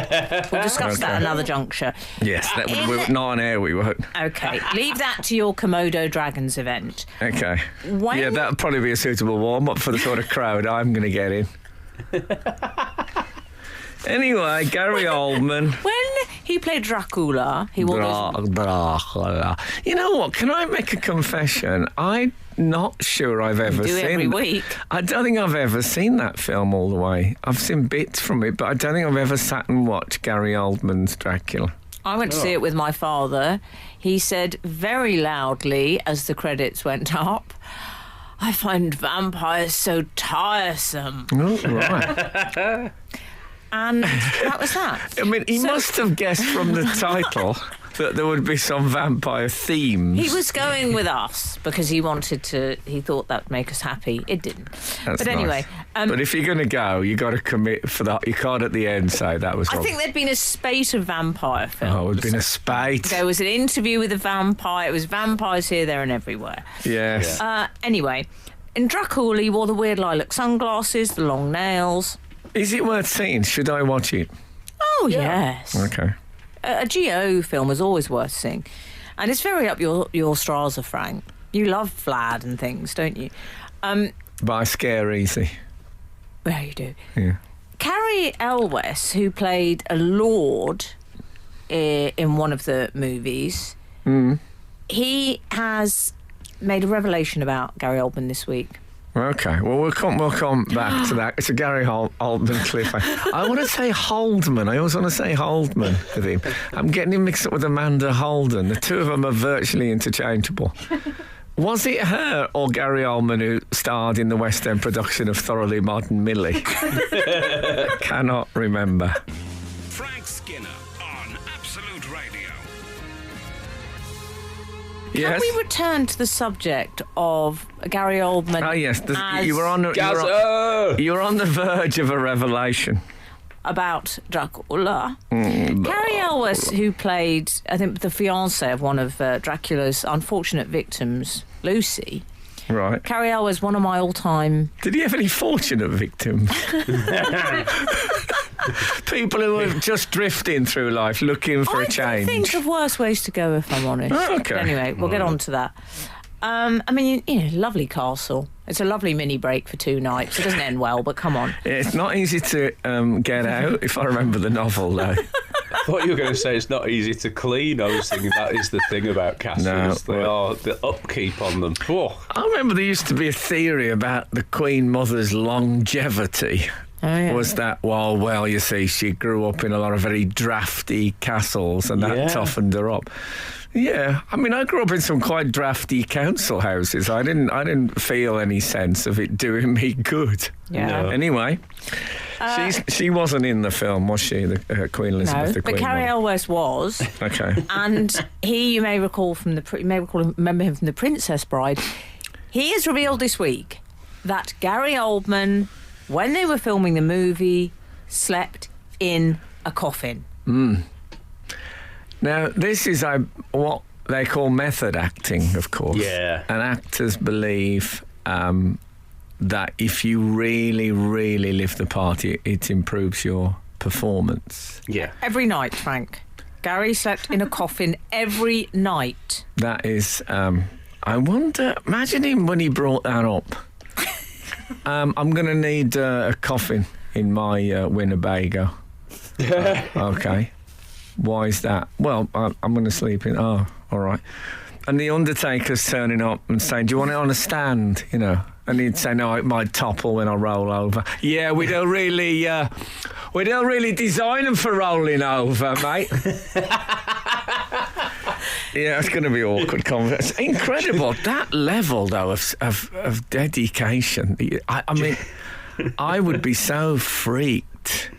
We'll discuss that Okay. another juncture. Yes, that in we're not on air. We won't. Okay, leave that to your Komodo Dragons event. Okay. When- Yeah, that'd probably be a suitable warm up for the sort of crowd I'm going to get in. Anyway, Gary Oldman. When he played Dracula, he wore those... Dracula. You know what? Can I make a confession? I'm not sure I've ever do seen it every week. I don't think I've ever seen that film all the way. I've seen bits from it, but I don't think I've ever sat and watched Gary Oldman's Dracula. I went to see it with my father. He said very loudly as the credits went up, I find vampires so tiresome. Oh, right. And that was that. I mean, he So- must have guessed from the title that there would be some vampire themes. He was going with us because he wanted to, he thought that would make us happy. It didn't. That's but anyway, nice. But if you're going to go, you got to commit for that. You can't at the end say that was I wrong. think there'd been a spate of vampire films. Oh, it would have been a spate. There was an interview with a vampire. It was vampires here, there, and everywhere. Yes. Anyway, in Dracula, he wore the weird lilac sunglasses, the long nails. Is it worth seeing? Should I watch it? Oh, yes. Okay. A GO film is always worth seeing. And it's very up your Strasser, Frank. You love Vlad and things, don't you? But I scare easy. Well, you do. Yeah. Carrie Elwes, who played a lord in one of the movies, he has made a revelation about Gary Oldman this week. Okay. Well, we'll come back to that. It's a Gary Oldman cliff. I want to say Holdman. I always want to say Holdman with him. I'm getting him mixed up with Amanda Holden. The two of them are virtually interchangeable. Was it her or Gary Oldman who starred in the West End production of Thoroughly Modern Millie? Cannot remember. Frank Skinner on Absolute Radio. Yes. Can we return to the subject of Gary Oldman? Oh yes, as you were on the verge of a revelation. about Dracula. Carrie Elwes, who played, I think, the fiancée of one of Dracula's unfortunate victims, Lucy. Right. Carrie Elwes, one of my all-time... Did he have any fortunate victims? People who are just drifting through life looking for I a can change. think of worse ways to go, if I'm honest. Oh, okay. But anyway, we'll get on to that. I mean, you know, lovely castle. It's a lovely mini break for 2 nights. It doesn't end well, but come on. It's not easy to get out, if I remember the novel, though. I thought you were going to say it's not easy to clean. I was thinking that is the thing about castles. No, They are the upkeep on them. Whoa. I remember there used to be a theory about the Queen Mother's longevity. Oh, yeah. Was that, well, you see, she grew up in a lot of very drafty castles and that Yeah. toughened her up. Yeah, I mean, I grew up in some quite drafty council houses. I didn't feel any sense of it doing me good. Yeah. No. Anyway, she wasn't in the film, was she? The Queen Elizabeth, No, the Queen but Carrie Mother? Elwes was. Okay. And you may recall remember him from The Princess Bride. He has revealed this week that Gary Oldman, when they were filming the movie, slept in a coffin. Now, this is what they call method acting, of course. Yeah. And actors believe that if you really, really live the part, it improves your performance. Yeah. Every night, Frank. Gary slept in a coffin every night. That is, I wonder, imagine him when he brought that up. I'm going to need a coffin in my Winnebago. Okay. Why is that? Well, I'm going to sleep in. Oh, all right. And the undertaker's turning up and saying, do you want it on a stand, you know? And he'd say, no, it might topple when I roll over. Yeah, we don't really design them for rolling over, mate. Yeah, it's going to be awkward conversation. Incredible. That level, though, of dedication. I mean, I would be so freaked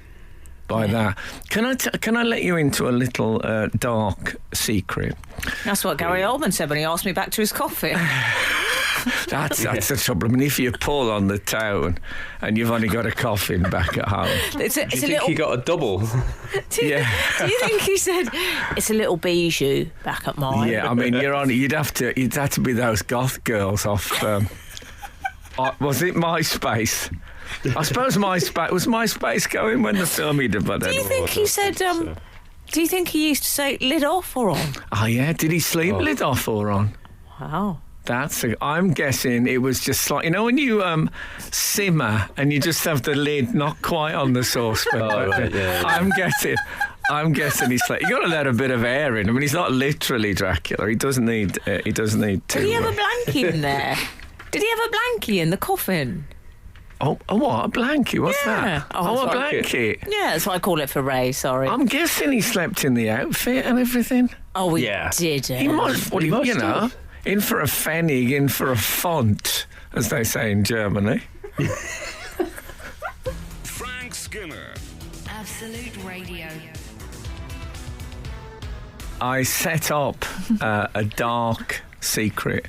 by that. Can I let you into a little dark secret? That's what Gary Oldman said when he asked me back to his coffin. That's the trouble. I mean, if you pull on the town and you've only got a coffin back at home. Do you think he got a double? Do you think he said it's a little bijou back at mine? Yeah, I mean, you'd have to be those goth girls off. Was it MySpace? I suppose MySpace going when the film he did. But do you think he said? Do you think he used to say lid off or on? Oh yeah, did he sleep lid off or on? Wow. I'm guessing it was just like, you know, when you simmer and you just have the lid not quite on the saucepan. Right, yeah. I'm guessing he's like, you got to let a bit of air in. I mean, he's not literally Dracula. He doesn't need to. Did he have a blankie in there? Did he have a blankie in the coffin? Oh, what? A blankie? What's that? Oh, a blanket. Yeah, that's what I call it for Ray, sorry. I'm guessing he slept in the outfit and everything. Oh, he did. He must. Well, you know, in for a pfennig, in for a font, as they say in Germany. Frank Skinner. Absolute Radio. I set up a dark secret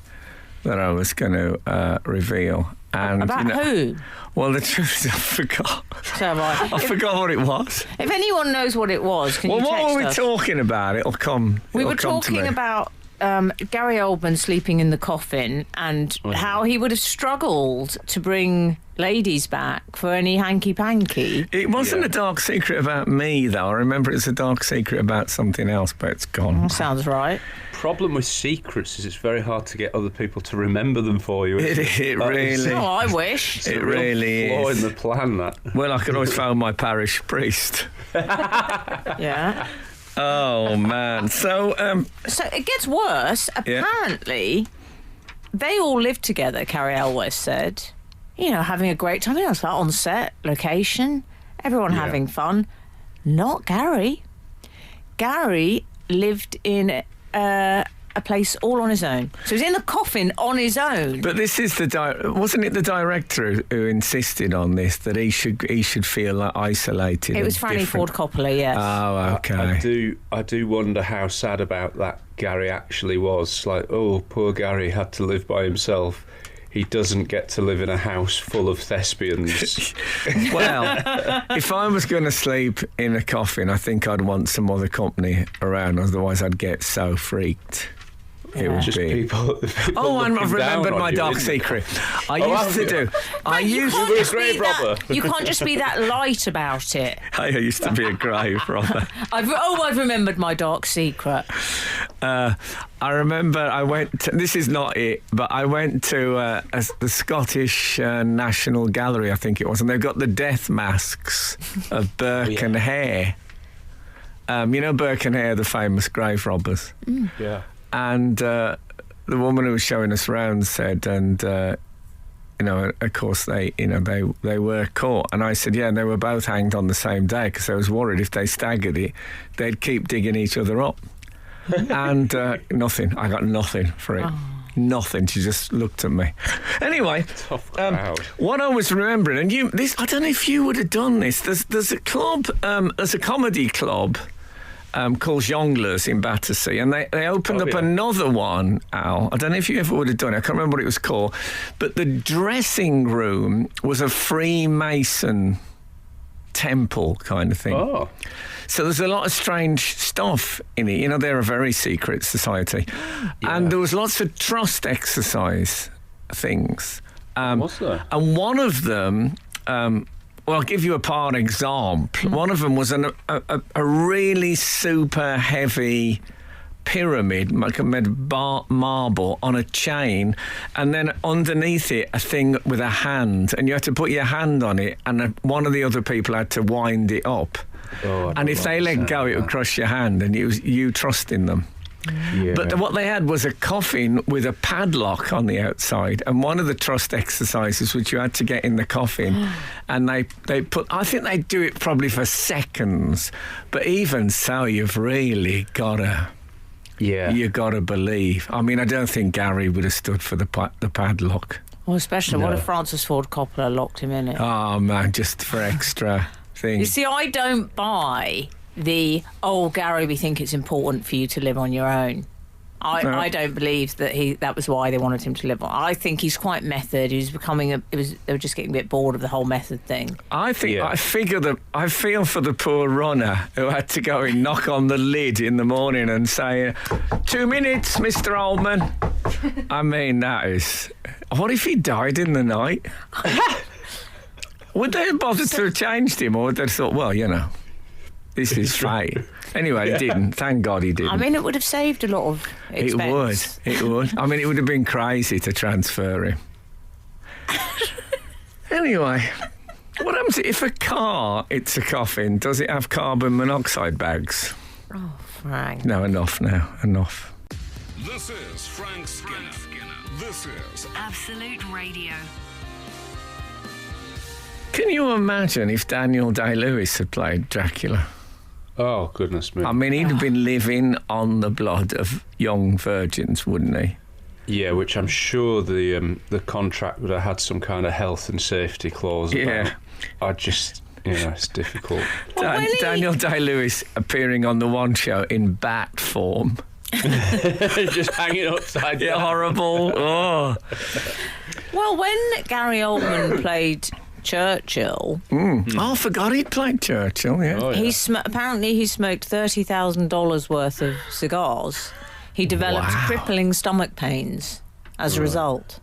that I was going to reveal. And, about who? Well, the truth is, I forgot. So have I. I forgot what it was. If anyone knows what it was, can you text us? What were we talking about? It'll come. We were talking about Gary Oldman sleeping in the coffin and how he would have struggled to bring ladies back for any hanky-panky. It wasn't a dark secret about me, though. I remember it's a dark secret about something else, but it's gone. Sounds right. Problem with secrets is it's very hard to get other people to remember them for you. It really. Oh, I wish. It really flaw is. in the plan, that. Well, I could always phone my parish priest. Yeah. Oh man. So it gets worse. Apparently, they all lived together. Carrie Elwes said, you know, having a great time. You know, it's like on set, location, everyone having fun. Not Gary. Gary lived in a place all on his own. So he's in the coffin on his own. But this is wasn't it the director who insisted on this, that he should feel like isolated? It was Franny Ford Coppola, yes. Oh, okay. I do wonder how sad about that Gary actually was. Like, oh, poor Gary had to live by himself. He doesn't get to live in a house full of thespians. Well, if I was going to sleep in a coffin, I think I'd want some other company around. Otherwise, I'd get so freaked. It would just be. people I've remembered my dark secret. I used to do. You can't just be that light about it. I used to be a grave robber. I've remembered my dark secret. I remember I went to, this is not it, but I went to the Scottish National Gallery, I think it was, and they've got the death masks of Burke and Hare. You know Burke and Hare, the famous grave robbers? Mm. Yeah. And the woman who was showing us around said, and you know, of course they were caught. And I said, yeah, and they were both hanged on the same day, because I was worried if they staggered it, they'd keep digging each other up. And nothing. I got nothing for it. Oh. Nothing. She just looked at me. Anyway, tough crowd. What I was remembering, and I don't know if you would have done this. There's a club, there's a comedy club. Called Jongleurs in Battersea, and they opened up another one, Al. I don't know if you ever would have done it. I can't remember what it was called, but the dressing room was a Freemason temple kind of thing. Oh. So there's a lot of strange stuff in it. You know, they're a very secret society. Yeah. And there was lots of trust exercise things. What's that? And one of them... well, I'll give you a part example. One of them was a really super heavy pyramid, like a marble on a chain, and then underneath it a thing with a hand, and you had to put your hand on it, and one of the other people had to wind it up. And if they let go, it would crush your hand, and it was you trusting them. Yeah. But what they had was a coffin with a padlock on the outside, and one of the trust exercises which you had to get in the coffin, and they put, I think they do it probably for seconds, but even so, you've really got to... Yeah. You got to believe. I mean, I don't think Gary would have stood for the padlock. Well, especially what if Francis Ford Coppola locked him in it? Oh, man, just for extra things. You see, I don't buy Gary, we think it's important for you to live on your own. I don't believe that was why they wanted him to live on. I think he's quite method. They were just getting a bit bored of the whole method thing. I think I feel for the poor runner who had to go and knock on the lid in the morning and say, 2 minutes, Mr. Oldman. I mean, that is... What if he died in the night? Would they have bothered to have changed him, or would they have thought, well, you know, this is fate? Anyway, he didn't. Thank God he didn't. I mean, it would have saved a lot of expense. It would. I mean, it would have been crazy to transfer him. Anyway, what happens if a car hits a coffin? Does it have carbon monoxide bags? Oh, Frank. No, enough now. Enough. This is Frank Skinner. This is Absolute Radio. Can you imagine if Daniel Day-Lewis had played Dracula? Oh, goodness me. I mean, he'd have been living on the blood of young virgins, wouldn't he? Yeah, which I'm sure the contract would have had some kind of health and safety clause about. I just, it's difficult. Daniel Day-Lewis appearing on the One Show in bat form. Just hanging upside down. Horrible. Oh. Well, when Gary Oldman played Churchill... Oh, I forgot he'd played Churchill, yeah. Oh, yeah. Apparently he smoked $30,000 worth of cigars. He developed crippling stomach pains as a result.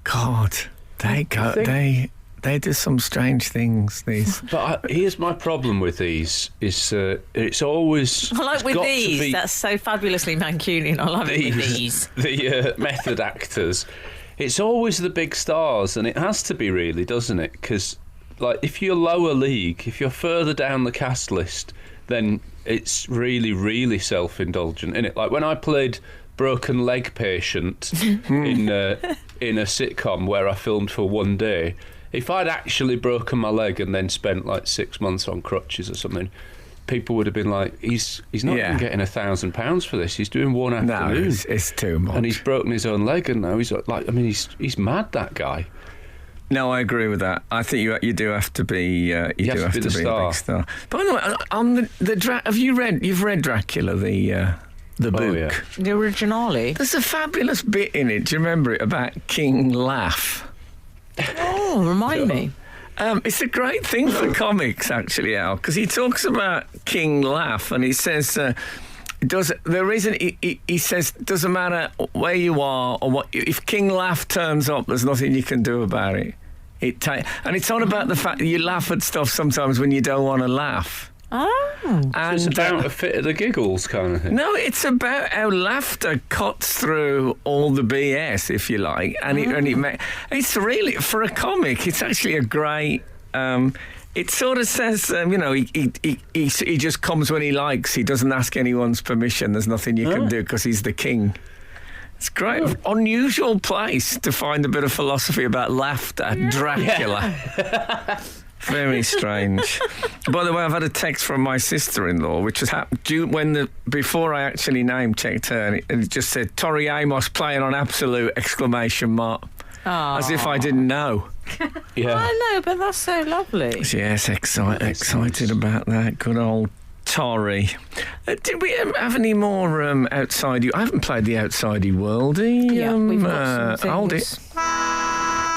God, they do some strange things, these. But here's my problem with these, is it's always... I like with these, that's so fabulously Mancunian. I love it with these. The method actors. It's always the big stars, and it has to be, really, doesn't it? Because, like, if you're lower league, if you're further down the cast list, then it's really, really self-indulgent, isn't it? Like, when I played broken leg patient in a sitcom where I filmed for one day, if I'd actually broken my leg and then spent, like, 6 months on crutches or something, people would have been like, he's not even getting £1,000 for this. He's doing one afternoon. No, it's too much. And he's broken his own leg, and now he's like, I mean, he's mad, that guy. No, I agree with that. I think you do have to be. You do have to be a big star. By the way, on you've read Dracula, the book, yeah. The originale. There's a fabulous bit in it. Do you remember it about King Laugh? Oh, remind me. It's a great thing for comics, actually, Al, because he talks about King Laugh, and he says, he says, doesn't matter where you are or what, if King Laugh turns up, there's nothing you can do about it. And it's on about the fact that you laugh at stuff sometimes when you don't want to laugh. Oh. And it's about a fit of the giggles kind of thing. No, it's about how laughter cuts through all the BS, if you like, and it's really, for a comic, it's actually a great. It sort of says, he just comes when he likes. He doesn't ask anyone's permission. There's nothing you can do because he's the king. It's great. Unusual place to find a bit of philosophy about laughter. Dracula. Yeah. Very strange. By the way, I've had a text from my sister-in-law, which has happened before I actually name-checked her, and it just said, Tori Amos playing on Absolute, ! As if I didn't know. Yeah. I know, but that's so lovely. Yes, excited about that. Good old Tori. Did we have any more outside you? I haven't played the Outside Worldy. Yeah, we've got some hold things. it.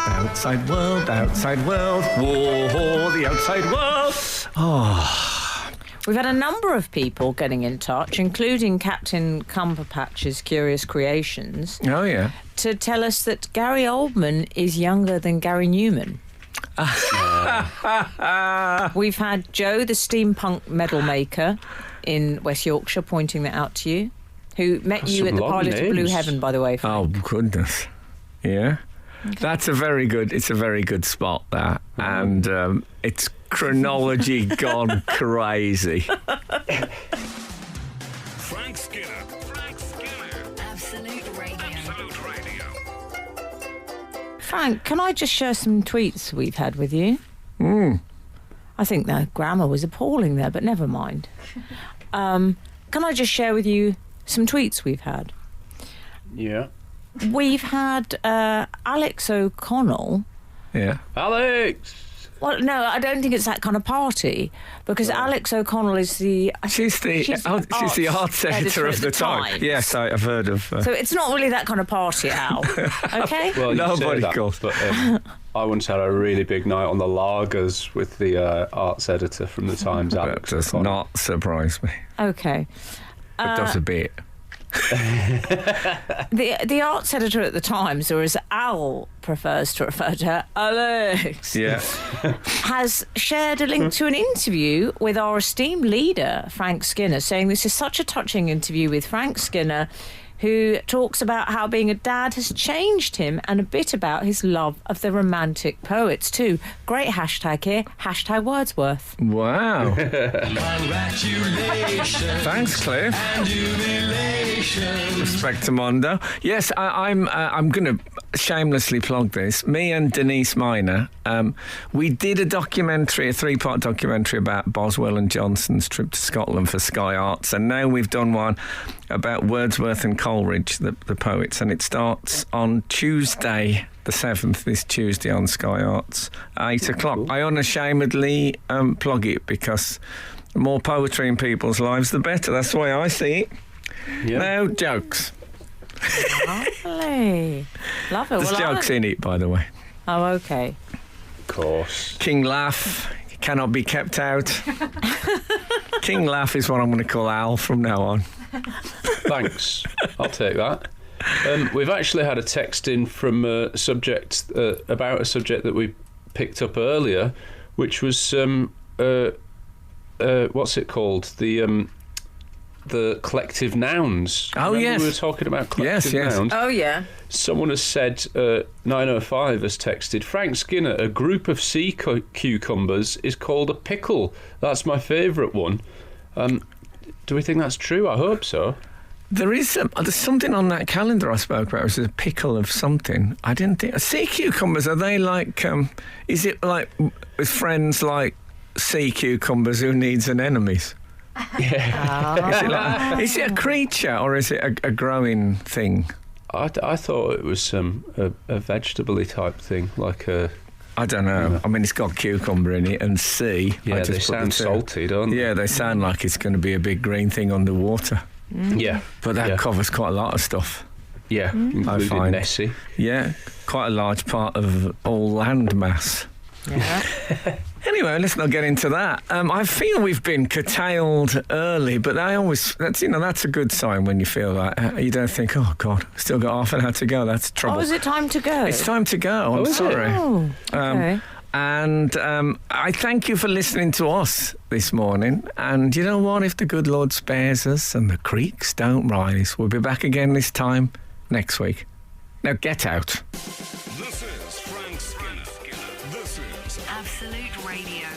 Outside world, whoa, the outside world. Oh. We've had a number of people getting in touch, including Captain Cumberpatch's Curious Creations. Oh, yeah. To tell us that Gary Oldman is younger than Gary Newman. We've had Joe, the steampunk medal maker in West Yorkshire, pointing that out to you, who met you at the pilot of Blue Heaven, by the way, Frank. Oh, goodness. Yeah. Okay. It's a very good spot, that. And it's chronology gone crazy. Frank Skinner. Frank Skinner. Absolute Radio. Absolute Radio. Frank, can I just share some tweets we've had with you? I think the grammar was appalling there, but never mind. Can I just share with you some tweets we've had? Yeah. We've had Alex O'Connell. Yeah. Alex! Well, no, I don't think it's that kind of party, because Alex O'Connell is the... She's the arts editor of the Times. Yes, I've heard of... So it's not really that kind of party, Al. Okay? Well, Nobody calls. But I once had a really big night on the lagers with the arts editor from the Times, That Alex. does not surprise me. Okay. It does a bit. The arts editor at the Times, or as Al prefers to refer to her, Alex, Yeah. has shared a link to an interview with our esteemed leader, Frank Skinner, saying this is such a touching interview with Frank Skinner, who talks about how being a dad has changed him and a bit about his love of the romantic poets too. Great hashtag here, hashtag Wordsworth. Wow. Congratulations. Thanks, Cliff. And jubilations. Respectamondo. Yes, I'm going to shamelessly plug this. Me and Denise Miner, we did a documentary, a 3-part documentary about Boswell and Johnson's trip to Scotland for Sky Arts, and now we've done one about Wordsworth and Coleridge, the poets, and it starts on Tuesday the 7th, this Tuesday on Sky Arts, 8 o'clock. I unashamedly plug it because the more poetry in people's lives, the better. That's the way I see it. Yeah. No jokes. Lovely. Love it. There's jokes in it, by the way. Oh, okay. Of course. King Laugh cannot be kept out. King Laugh is what I'm going to call Al from now on. Thanks. I'll take that. We've actually had a text in from a subject about a subject that we picked up earlier, which was what's it called? The collective nouns. Oh, Remember yes. we were talking about collective Yes. nouns. Oh, yeah. Someone has said, 905 has texted, Frank Skinner, a group of sea cucumbers is called a pickle. That's my favourite one. Do we think that's true? I hope so. There's something on that calendar I spoke about. It was a pickle of something. I didn't think... Sea cucumbers, are they like... is it like with friends like sea cucumbers who needs an enemies? Yeah. Is it a creature or is it a growing thing? I thought it was a vegetable-y type thing, like a... I don't know. I mean, it's got cucumber in it and sea. Yeah, they sound salty, don't they? Yeah, they sound like it's going to be a big green thing underwater. Yeah. But that covers quite a lot of stuff. Yeah, I including find. Nessie. Yeah, quite a large part of all land mass. Yeah. Anyway, let's not get into that. I feel we've been curtailed early, but that's a good sign when you feel like you don't think, oh God, still got half an hour to go. That's trouble. Oh, is it time to go? It's time to go. I'm sorry. Oh, okay. And I thank you for listening to us this morning. And you know what? If the good Lord spares us and the creeks don't rise, we'll be back again this time next week. Now get out. This is Frank Skinner. This is Absolute Radio.